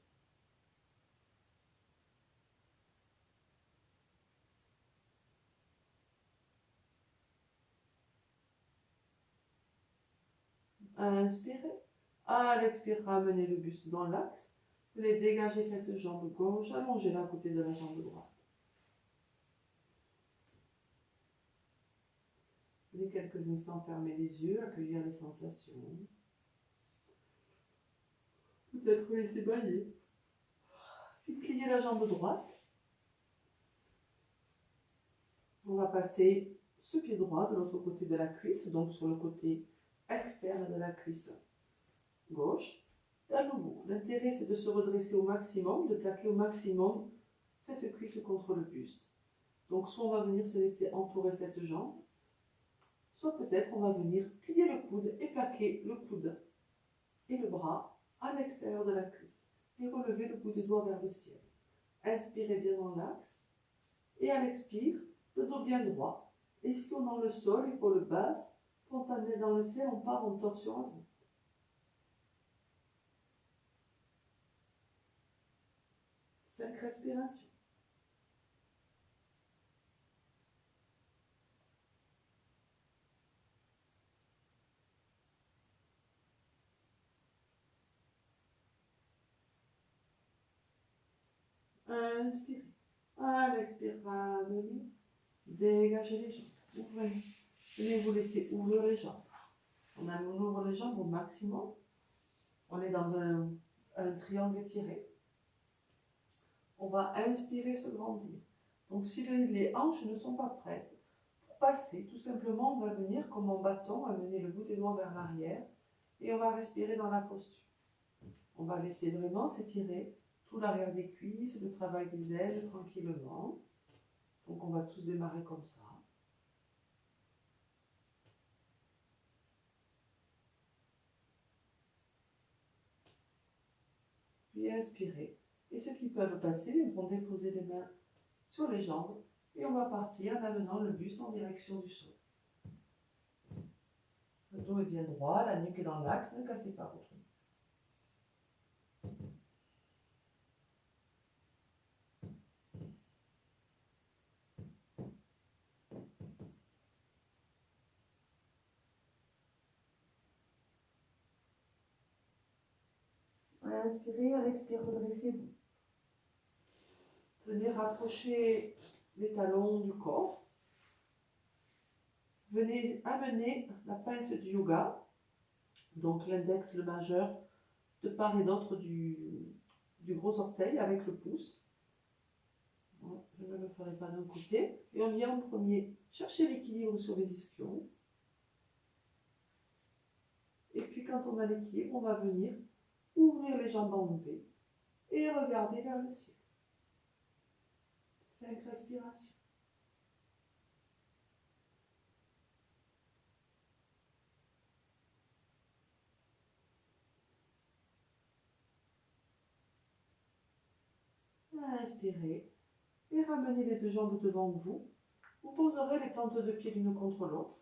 [SPEAKER 1] Inspirez. À l'expire, ramenez le buste dans l'axe. Venez dégager cette jambe gauche, allongez-la à côté de la jambe droite. Venez quelques instants fermer les yeux, accueillir les sensations. Peut-être laisser bailler. Puis plier la jambe droite. On va passer ce pied droit de l'autre côté de la cuisse, donc sur le côté externe de la cuisse gauche. Et à nouveau, l'intérêt c'est de se redresser au maximum, de plaquer au maximum cette cuisse contre le buste. Donc soit on va venir se laisser entourer cette jambe, soit peut-être on va venir plier le coude et plaquer le coude et le bras à l'extérieur de la cuisse. Et relever le bout des doigts vers le ciel. Inspirez bien dans l'axe. Et à l'expire, le dos bien droit. Ischion dans le sol, épaule basse, fontanelle dans le ciel, on part en torsion à droite. 5 respirations. Inspirez. À l'expire, ramenez. Dégagez les jambes. Ouvrez. Venez vous laisser ouvrir les jambes. On ouvre les jambes au maximum. On est dans un triangle étiré. On va inspirer, se grandir. Donc si les hanches ne sont pas prêtes, pour passer, tout simplement, on va venir comme en bâton, amener le bout des doigts vers l'arrière et on va respirer dans la posture. On va laisser vraiment s'étirer tout l'arrière des cuisses, le travail des ailes tranquillement. Donc on va tous démarrer comme ça. Puis inspirez. Et ceux qui peuvent passer vont déposer les mains sur les jambes et on va partir en amenant le buste en direction du sol. Le dos est bien droit, la nuque est dans l'axe, ne cassez pas votre nuque. Inspirez, à l'expire, redressez-vous. Venez rapprocher les talons du corps. Venez amener la pince du yoga, donc l'index, le majeur, de part et d'autre du gros orteil avec le pouce. Je ne le ferai pas d'un côté. Et on vient en premier chercher l'équilibre sur les ischions. Et puis quand on a l'équilibre, on va venir ouvrir les jambes en V et regarder vers le ciel. 5 respirations. Inspirez et ramenez les deux jambes devant vous. Vous poserez les plantes de pied l'une contre l'autre.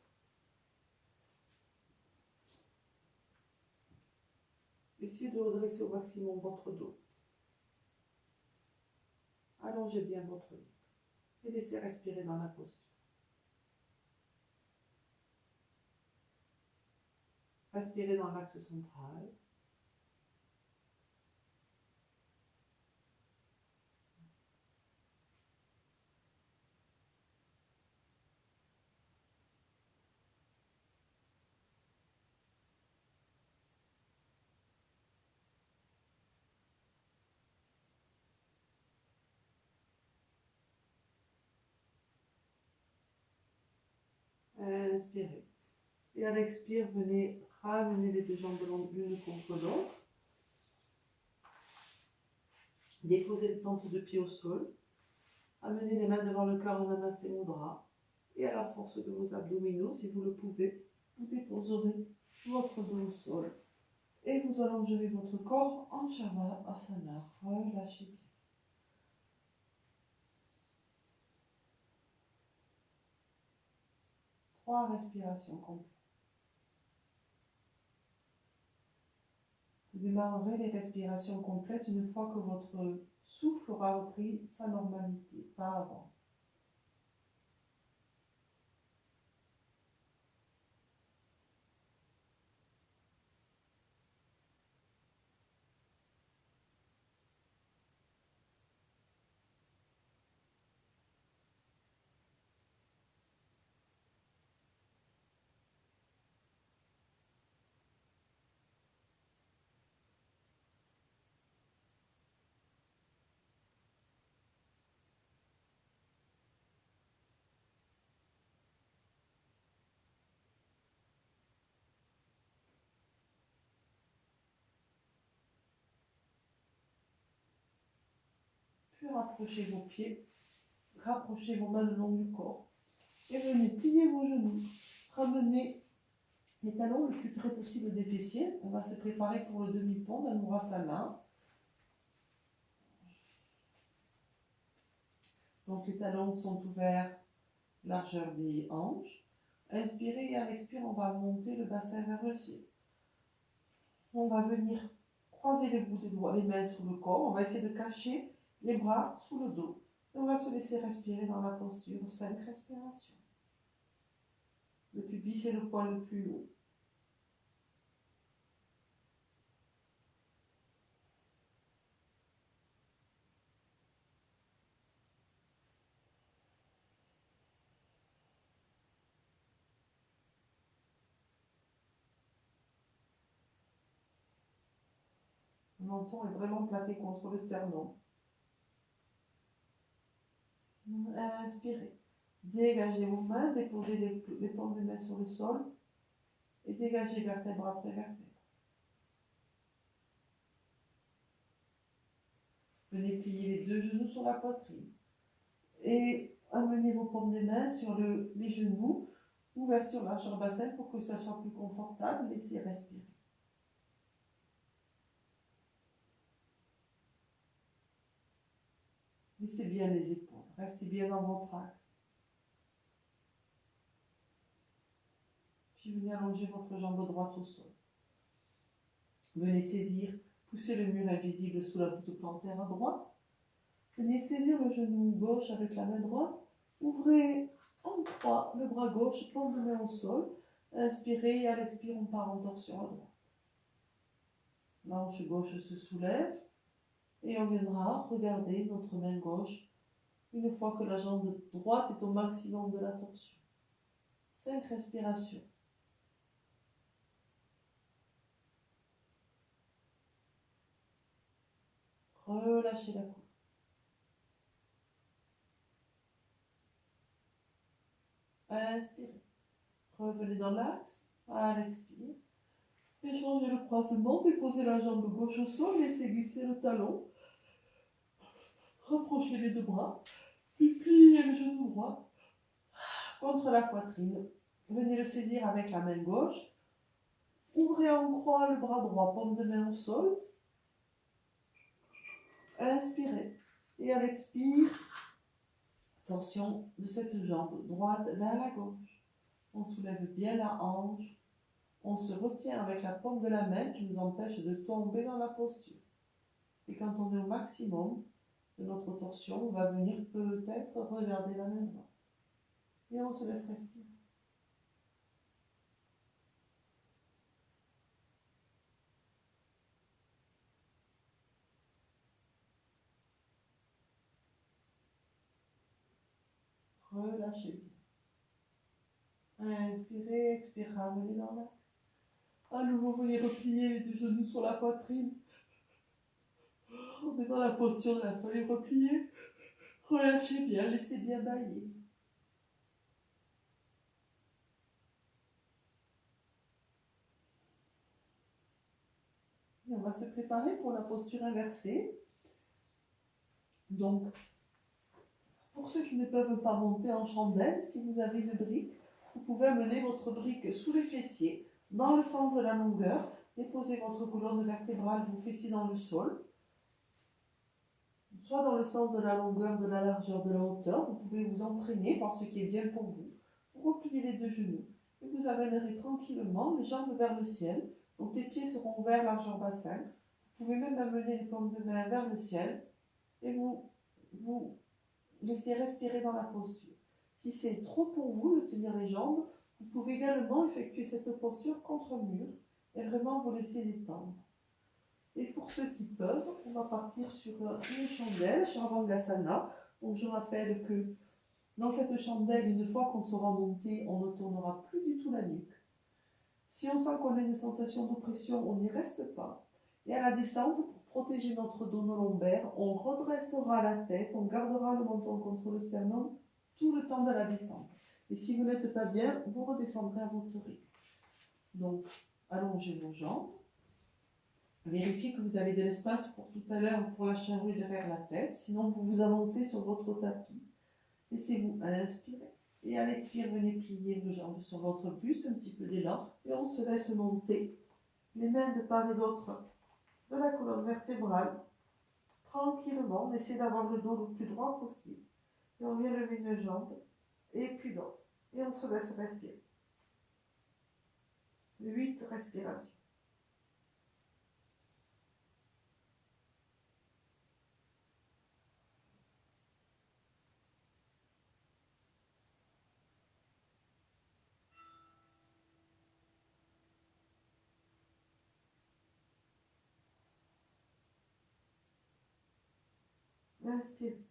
[SPEAKER 1] Essayez de redresser au maximum votre dos. Allongez bien votre nuque et laissez respirer dans la posture. Respirez dans l'axe central. Inspirez. Et à l'expire, venez ramener les deux jambes l'une contre l'autre. Déposez les plantes de pied au sol. Amenez les mains devant le cœur en Namasté Mudra. Et à la force de vos abdominaux, si vous le pouvez, vous déposerez votre dos au sol. Et vous allongerez votre corps en Shavasana. Relâchez bien. 3 respirations complètes. Vous démarrerez les respirations complètes une fois que votre souffle aura repris sa normalité, pas avant. Puis rapprochez vos pieds, rapprochez vos mains le long du corps et venez plier vos genoux. Ramenez les talons le plus près possible des fessiers. On va se préparer pour le demi-pont d'Anurasana. Donc les talons sont ouverts, largeur des hanches. Inspirez et à l'expire, on va monter le bassin vers le ciel. On va venir croiser les bouts des doigts, les mains sur le corps. On va essayer de cacher les bras sous le dos. Et on va se laisser respirer dans la posture. 5 respirations. Le pubis est le point le plus haut. Le menton est vraiment plaqué contre le sternum. Inspirez. Dégagez vos mains, déposez les paumes des mains sur le sol et dégagez vertèbre après vertèbre. Venez plier les deux genoux sur la poitrine et amenez vos paumes des mains sur les genoux, ouverture largeur bassin pour que ça soit plus confortable. Laissez respirer. Laissez bien les épaules, restez bien dans votre axe. Puis puis venez allonger votre jambe droite au sol. Venez saisir, pousser le mur invisible sous la voûte plantaire à droite. Venez saisir le genou gauche avec la main droite. Ouvrez en croix le bras gauche, paume de main au sol. Inspirez et à l'expire, on part en torsion à droite. La hanche gauche se soulève et on viendra regarder notre main gauche une fois que la jambe droite est au maximum de la torsion. 5 respirations. Relâchez la coude. Inspirez. Revenez dans l'axe. À l'expire. Échangez le croisement. Déposez la jambe gauche au sol. Laissez glisser le talon. Rapprochez les deux bras. Puis pliez le genou droit contre la poitrine. Venez le saisir avec la main gauche. Ouvrez en croix le bras droit, paume de main au sol. Inspirez. Et à l'expire, tension de cette jambe droite vers la gauche. On soulève bien la hanche. On se retient avec la paume de la main qui nous empêche de tomber dans la posture. Et quand on est au maximum de notre torsion, on va venir peut-être regarder la main droite. Et on se laisse respirer. Relâchez bien. Inspirez, expirez, ramenez dans l'axe. À nouveau, venez replier les deux genoux sur la poitrine. On est dans la posture de la feuille repliée. Relâchez bien, laissez bien bailler. Et on va se préparer pour la posture inversée. Donc, pour ceux qui ne peuvent pas monter en chandelle, si vous avez une brique, vous pouvez amener votre brique sous les fessiers, dans le sens de la longueur. Déposez votre colonne vertébrale, vos fessiers dans le sol. Soit dans le sens de la longueur, de la largeur, de la hauteur. Vous pouvez vous entraîner, voir ce qui est bien pour vous. Vous repliez les deux genoux et vous amènerez tranquillement les jambes vers le ciel. Donc les pieds seront vers largeur bassin. Vous pouvez même amener les paumes de main vers le ciel et vous laissez respirer dans la posture. Si c'est trop pour vous de tenir les jambes, vous pouvez également effectuer cette posture contre un mur et vraiment vous laisser détendre. Et pour ceux qui peuvent, on va partir sur une chandelle, Sharvangasana. Donc je rappelle que dans cette chandelle, une fois qu'on sera monté, on ne tournera plus du tout la nuque. Si on sent qu'on a une sensation d'oppression, on n'y reste pas. Et à la descente, pour protéger notre dos lombaire, on redressera la tête, on gardera le menton contre le sternum tout le temps de la descente. Et si vous n'êtes pas bien, vous redescendrez à votre rythme. Donc, allongez vos jambes. Vérifiez que vous avez de l'espace pour tout à l'heure pour la charrue derrière la tête. Sinon, vous vous avancez sur votre tapis. Laissez-vous inspirer. Et à l'expire, venez plier vos jambes sur votre buste, un petit peu d'élan. Et on se laisse monter les mains de part et d'autre de la colonne vertébrale. Tranquillement, on essaie d'avoir le dos le plus droit possible. Et on vient lever une jambe et puis l'autre. Et on se laisse respirer. 8 respirations. Inspirez.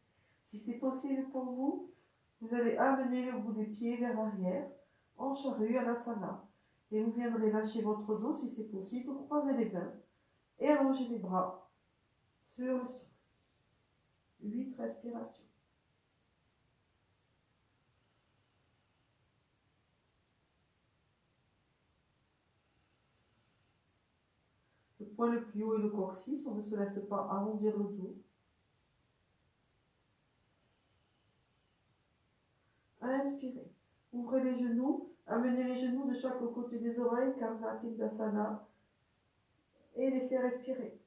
[SPEAKER 1] Si c'est possible pour vous, vous allez amener le bout des pieds vers l'arrière, en charrue à l'asana. Et vous viendrez lâcher votre dos si c'est possible, croiser les mains et allonger les bras sur le sol. 8 respirations. Le point le plus haut est le coccyx, on ne se laisse pas arrondir le dos. Inspirez. Ouvrez les genoux, amenez les genoux de chaque côté des oreilles, Karna Pindasana, et laissez respirer.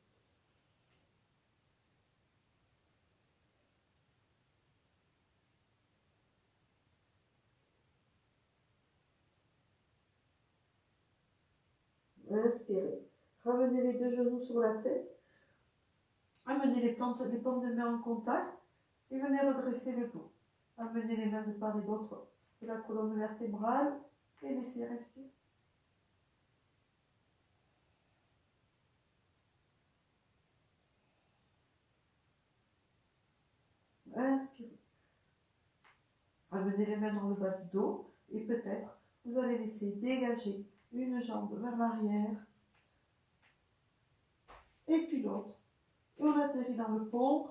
[SPEAKER 1] expirez. Ramenez les deux genoux sur la tête. Amenez les paumes de main en contact et venez redresser le dos. Amenez les mains de part et d'autre de la colonne vertébrale et laissez respirer. Inspirez. Amenez les mains dans le bas du dos et peut-être vous allez laisser dégager une jambe vers l'arrière et puis l'autre. Et on atterrit dans le pont,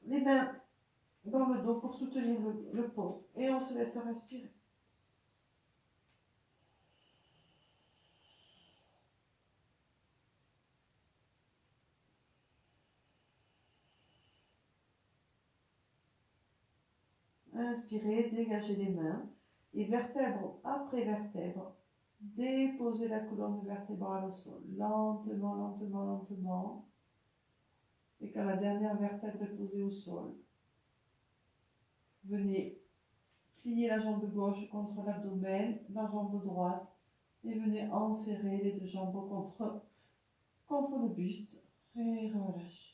[SPEAKER 1] les mains dans le dos pour soutenir le pont et on se laisse respirer. Inspirez, dégagez les mains et vertèbre après vertèbre, déposez la colonne vertébrale au sol, lentement, lentement, lentement. Et quand la dernière vertèbre est posée au sol, venez plier la jambe gauche contre l'abdomen, la jambe droite, et venez enserrer les deux jambes contre le buste et relâchez.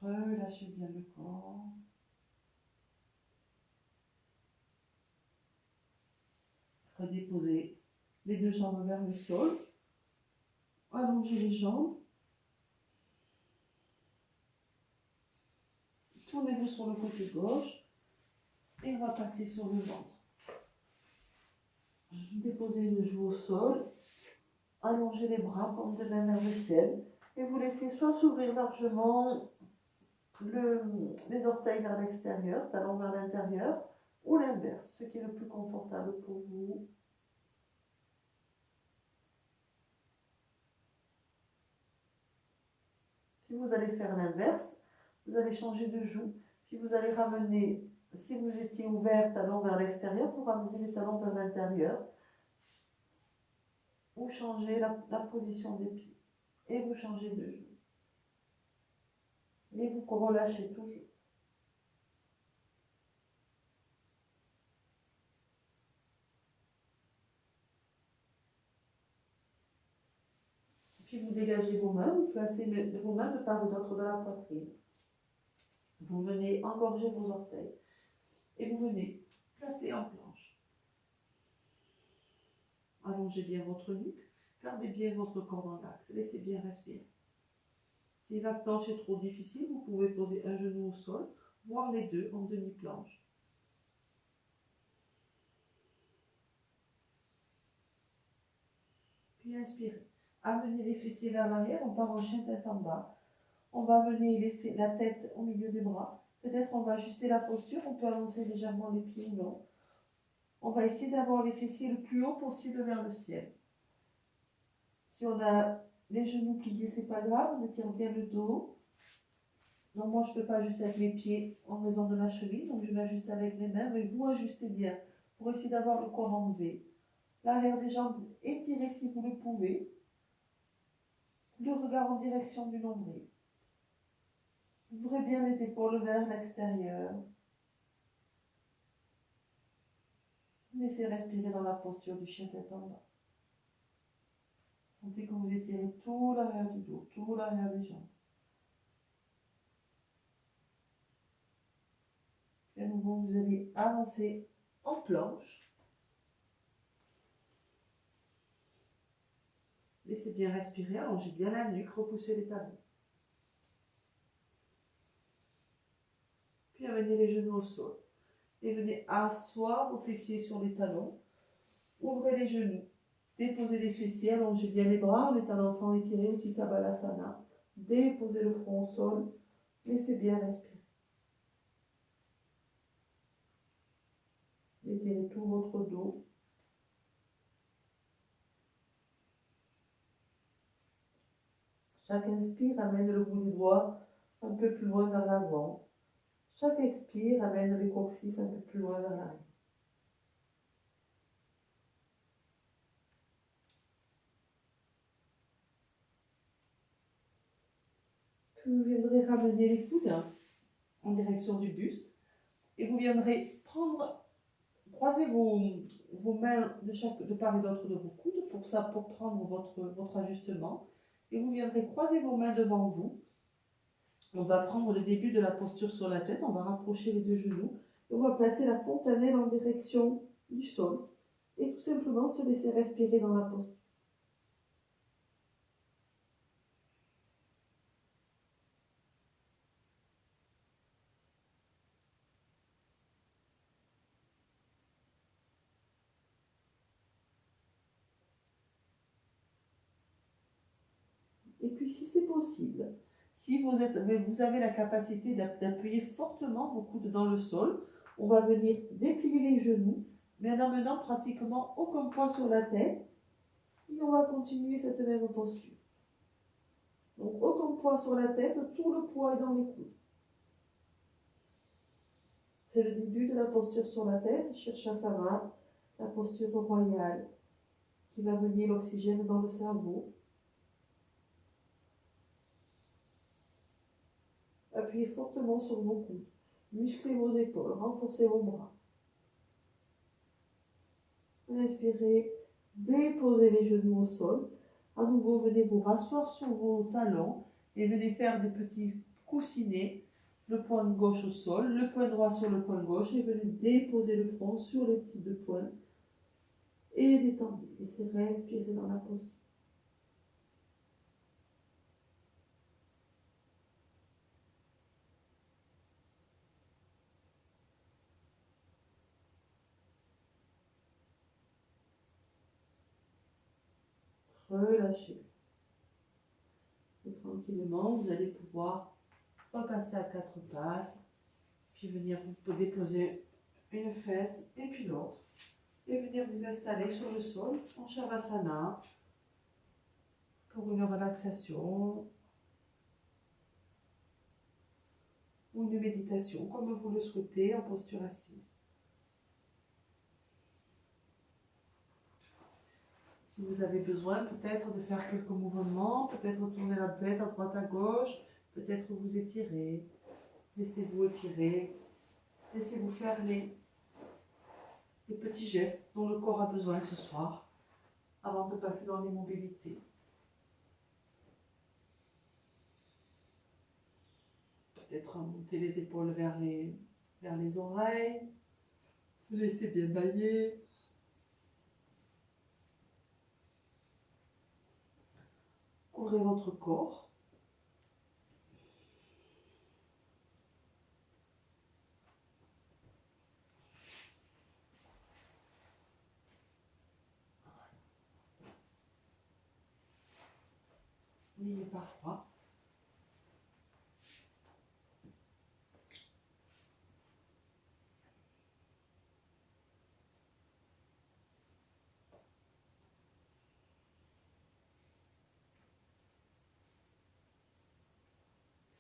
[SPEAKER 1] Relâchez bien le corps. Redéposez les deux jambes vers le sol. Allongez les jambes. Tournez-vous sur le côté gauche. Et on va passer sur le ventre. Déposez une joue au sol. Allongez les bras, paume de main vers le ciel. Et vous laissez soit s'ouvrir largement les orteils vers l'extérieur, talons vers l'intérieur, ou l'inverse, ce qui est le plus confortable pour vous. Puis vous allez faire l'inverse, vous allez changer de joue, puis vous allez ramener, si vous étiez ouvert, talons vers l'extérieur, vous ramenez les talons vers l'intérieur, ou changez la position des pieds, et vous changez de joue. Et vous relâchez toujours. Puis vous dégagez vos mains, vous placez vos mains de part et d'autre dans la poitrine. Vous venez engorger vos orteils. Et vous venez placer en planche. Allongez bien votre nuque. Gardez bien votre corps dans l'axe. Laissez bien respirer. Si la planche est trop difficile, vous pouvez poser un genou au sol, voire les deux en demi-planche. Puis inspirez. Amenez les fessiers vers l'arrière, on part en chien tête en bas. On va amener la tête au milieu des bras. Peut-être on va ajuster la posture, on peut avancer légèrement les pieds ou non. On va essayer d'avoir les fessiers le plus haut possible vers le ciel. Si on a les genoux pliés, c'est pas grave, on étire bien le dos. Donc moi, je ne peux pas ajuster avec mes pieds en raison de ma cheville, donc je m'ajuste avec mes mains, mais vous ajustez bien pour essayer d'avoir le corps en V. L'arrière des jambes étiré si vous le pouvez. Le regard en direction du nombril. Ouvrez bien les épaules vers l'extérieur. Laissez respirer dans la posture du chien tête en bas. Sentez que vous étirez tout l'arrière du dos, tout l'arrière des jambes. Et à nouveau, vous allez avancer en planche. Laissez bien respirer, allongez bien la nuque, repoussez les talons. Puis amenez les genoux au sol. Et venez asseoir vos fessiers sur les talons. Ouvrez les genoux. Déposez les fessiers, allongez bien les bras, les talons enfants étirés, Utthita Balasana. Déposez le front au sol. Laissez bien respirer. Étirez tout votre dos. Chaque inspire amène le bout des doigts un peu plus loin vers l'avant. Chaque expire amène les coccyx un peu plus loin vers l'arrière. Puis vous viendrez ramener les coudes en direction du buste. Et vous viendrez croiser vos mains de part et d'autre de vos coudes pour prendre votre ajustement. Et vous viendrez croiser vos mains devant vous. On va prendre le début de la posture sur la tête, on va rapprocher les deux genoux. Et on va placer la fontanelle en direction du sol. Et tout simplement se laisser respirer dans la posture. Et puis si c'est possible, si vous avez la capacité d'appuyer fortement vos coudes dans le sol, on va venir déplier les genoux, mais en amenant pratiquement aucun poids sur la tête. Et on va continuer cette même posture. Donc aucun poids sur la tête, tout le poids est dans les coudes. C'est le début de la posture sur la tête, Shirshasana, la posture royale, qui va venir l'oxygène dans le cerveau. Appuyez fortement sur vos coudes, musclez vos épaules, renforcez vos bras. Inspirez, déposez les genoux au sol. À nouveau, venez vous rasseoir sur vos talons et venez faire des petits coussinets, le poing gauche au sol, le poing droit sur le poing gauche et venez déposer le front sur les petits deux poings et détendez. Laissez respirer dans la posture. Relâchez. Et tranquillement, vous allez pouvoir repasser à quatre pattes, puis venir vous déposer une fesse et puis l'autre, et venir vous installer sur le sol en Shavasana pour une relaxation ou une méditation, comme vous le souhaitez, en posture assise. Si vous avez besoin peut-être de faire quelques mouvements, peut-être tourner la tête à droite à gauche, peut-être vous étirer, laissez-vous étirer, laissez-vous faire les petits gestes dont le corps a besoin ce soir avant de passer dans l'immobilité. Peut-être monter les épaules vers les oreilles, se laisser bien bailler. Ouvrez votre corps. N'ayez pas froid.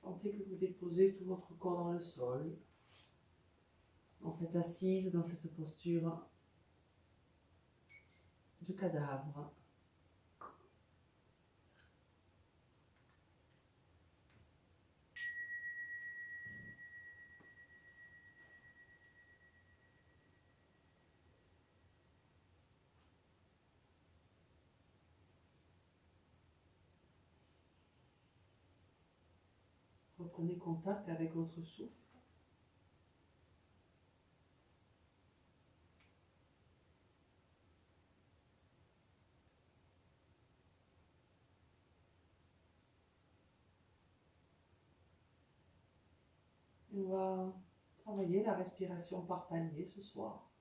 [SPEAKER 1] Sentez que vous déposez tout votre corps dans le sol, dans cette assise, dans cette posture de cadavre. Reprenez contact avec votre souffle. On va travailler la respiration par palier ce soir.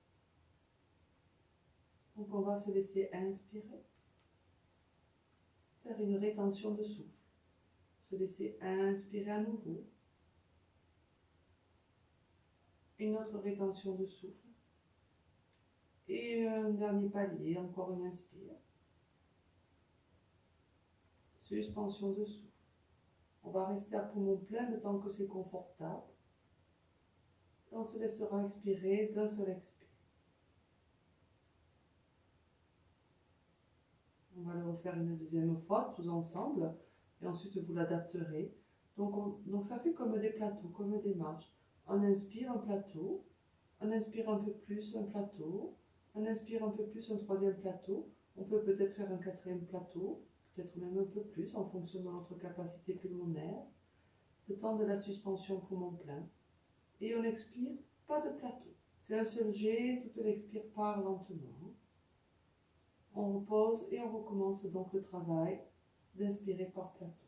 [SPEAKER 1] Donc on va se laisser inspirer, faire une rétention de souffle, se laisser inspirer à nouveau, une autre rétention de souffle et un dernier palier, encore une inspire, suspension de souffle. On va rester à poumon plein le temps que c'est confortable. Et on se laissera expirer d'un seul expire. On va le refaire une deuxième fois, tous ensemble, et ensuite vous l'adapterez. Donc ça fait comme des plateaux, comme des marches. On inspire un plateau, on inspire un peu plus un plateau, on inspire un peu plus un troisième plateau. On peut peut-être faire un quatrième plateau, peut-être même un peu plus en fonction de notre capacité pulmonaire. Le temps de la suspension poumon plein. Et on expire, pas de plateau. C'est un seul jet, tout l'expire part lentement. On repose et on recommence donc le travail d'inspirer par plateau.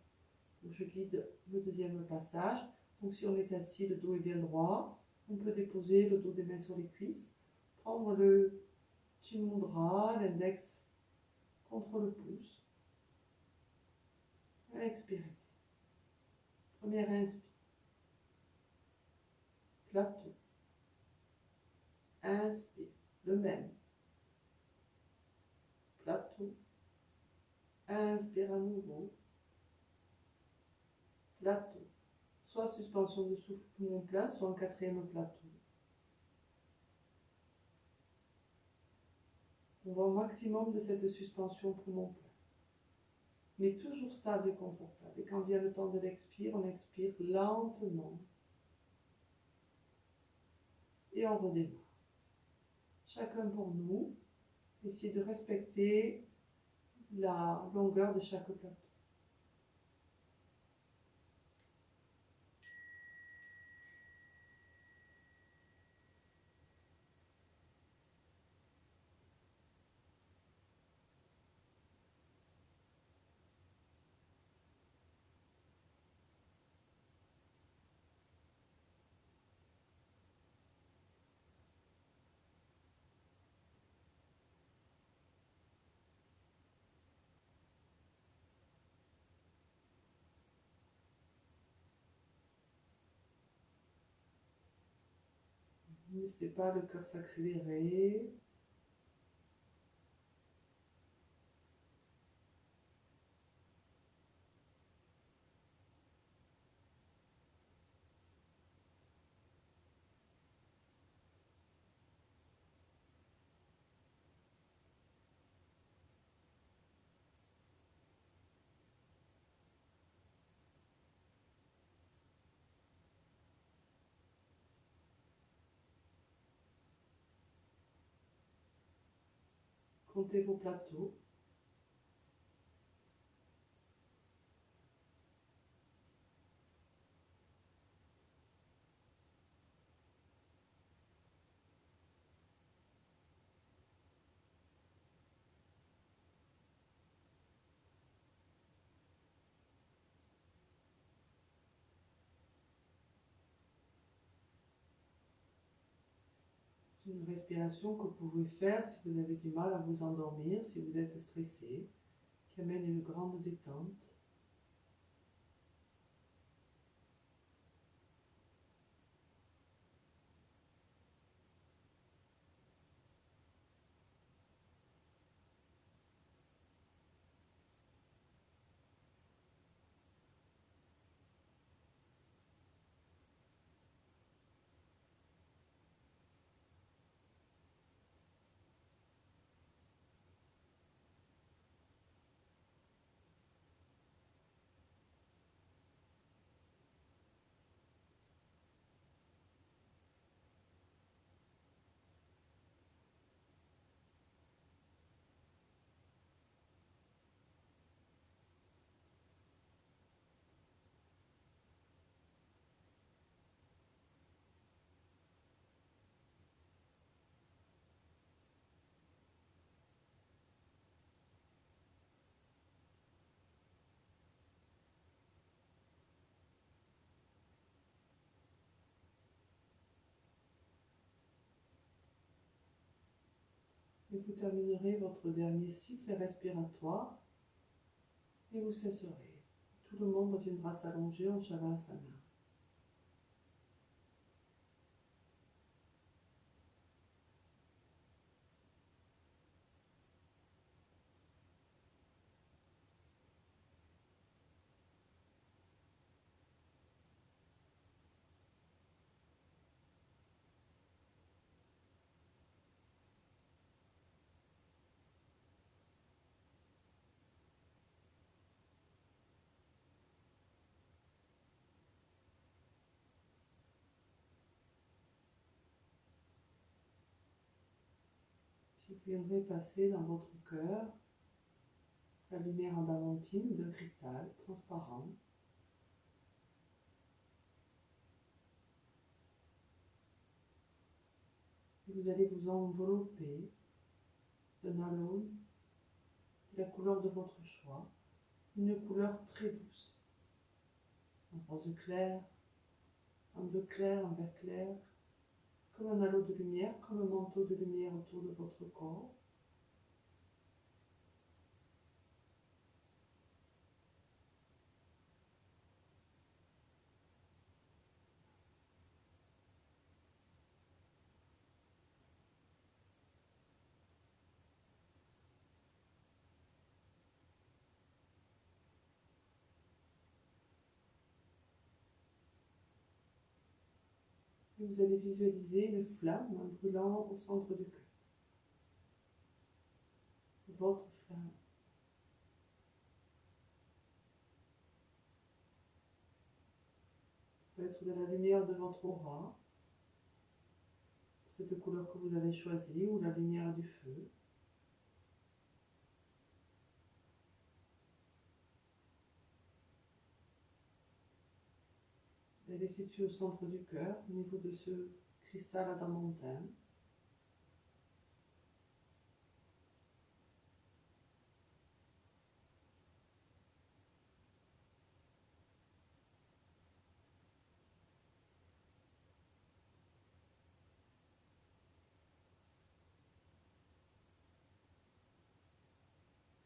[SPEAKER 1] Donc je guide le deuxième passage. Donc si on est assis, le dos est bien droit. On peut déposer le dos des mains sur les cuisses. Prendre le Chimudra, l'index contre le pouce. Expirer. Première inspire. Plateau. Inspire. Le même. Plateau. Inspire à nouveau. Plateau. Soit suspension de souffle poumon plein, soit un quatrième plateau. On va au maximum de cette suspension poumon plein. Mais toujours stable et confortable. Et quand vient le temps de l'expire, on expire lentement. Et on redémarre. Chacun pour nous, essayez de respecter la longueur de chaque plateau. Ne laissez pas le cœur s'accélérer. Comptez vos plateaux. C'est une respiration que vous pouvez faire si vous avez du mal à vous endormir, si vous êtes stressé, qui amène une grande détente. Et vous terminerez votre dernier cycle respiratoire et vous cesserez. Tout le monde reviendra s'allonger en Shavasana. viendrez passer dans votre cœur la lumière adamantine de cristal transparent. Et vous allez vous envelopper d'un halo de la couleur de votre choix, une couleur très douce, un rose clair, un bleu clair, un vert clair, comme un halo de lumière, comme un manteau de lumière autour de votre corps. Et vous allez visualiser une flamme brûlant au centre du cœur. Votre flamme. Ça peut être de la lumière de votre aura, cette couleur que vous avez choisie, ou la lumière du feu. Elle est située au centre du cœur, au niveau de ce cristal adamantin.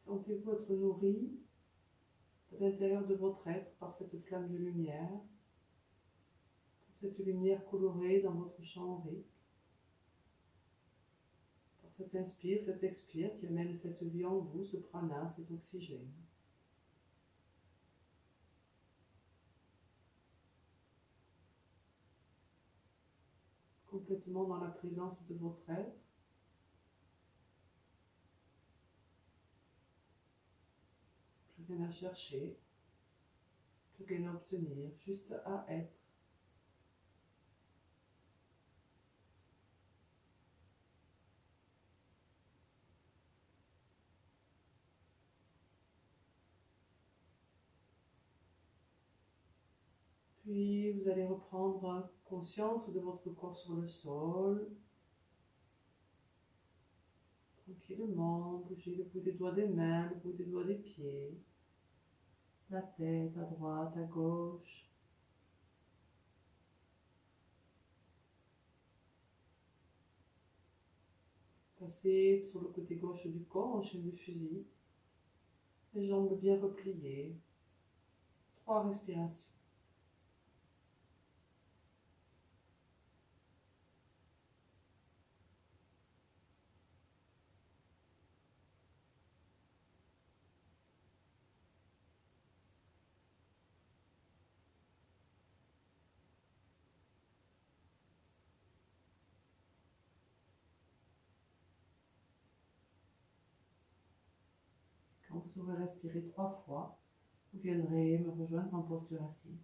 [SPEAKER 1] Sentez-vous être nourri de l'intérieur de votre être par cette flamme de lumière, par cette lumière colorée dans votre champ aurique, par cet inspire, cet expire qui amène cette vie en vous, ce prana, cet oxygène. Complètement dans la présence de votre être. Plus rien à chercher, plus rien à obtenir, juste à être. Puis vous allez reprendre conscience de votre corps sur le sol. Tranquillement, bougez le bout des doigts des mains, le bout des doigts des pieds. La tête à droite, à gauche. Passez sur le côté gauche du corps en chaîne de fusil. Les jambes bien repliées. 3 respirations. Quand vous aurez respiré 3 fois, vous viendrez me rejoindre en posture assise.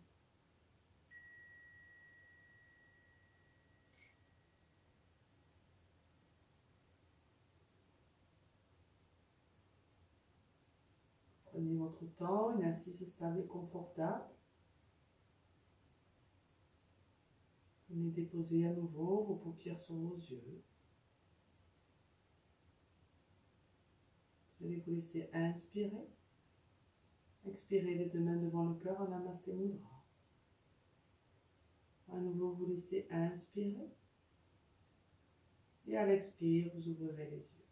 [SPEAKER 1] Prenez votre temps, une assise stable et confortable. Venez déposer à nouveau vos paupières sur vos yeux. Vous allez vous laisser inspirer. Expirez les 2 mains devant le cœur en Namasté Mudra. À nouveau, vous laissez inspirer. Et à l'expire, vous ouvrirez les yeux.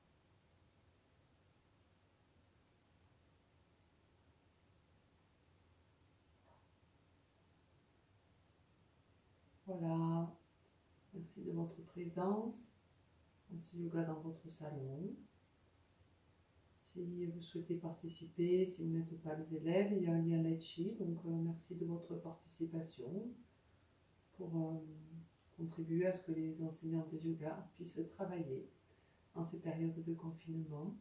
[SPEAKER 1] Voilà. Merci de votre présence dans ce yoga dans votre salon. Si vous souhaitez participer, si vous n'êtes pas les élèves, il y a un lien Litchi, donc merci de votre participation pour contribuer à ce que les enseignants de yoga puissent travailler en ces périodes de confinement.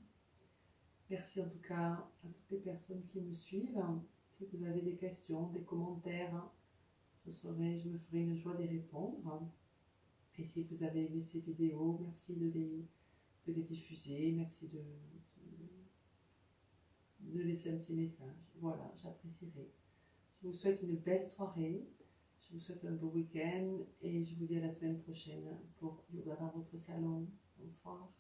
[SPEAKER 1] Merci en tout cas à toutes les personnes qui me suivent. Si vous avez des questions, des commentaires, je me ferai une joie d'y répondre. Et si vous avez aimé ces vidéos, merci de de les diffuser, merci de laisser un petit message. Voilà, j'apprécierais. Je vous souhaite une belle soirée, je vous souhaite un beau week-end et je vous dis à la semaine prochaine pour Yoga dans votre salon. Bonsoir.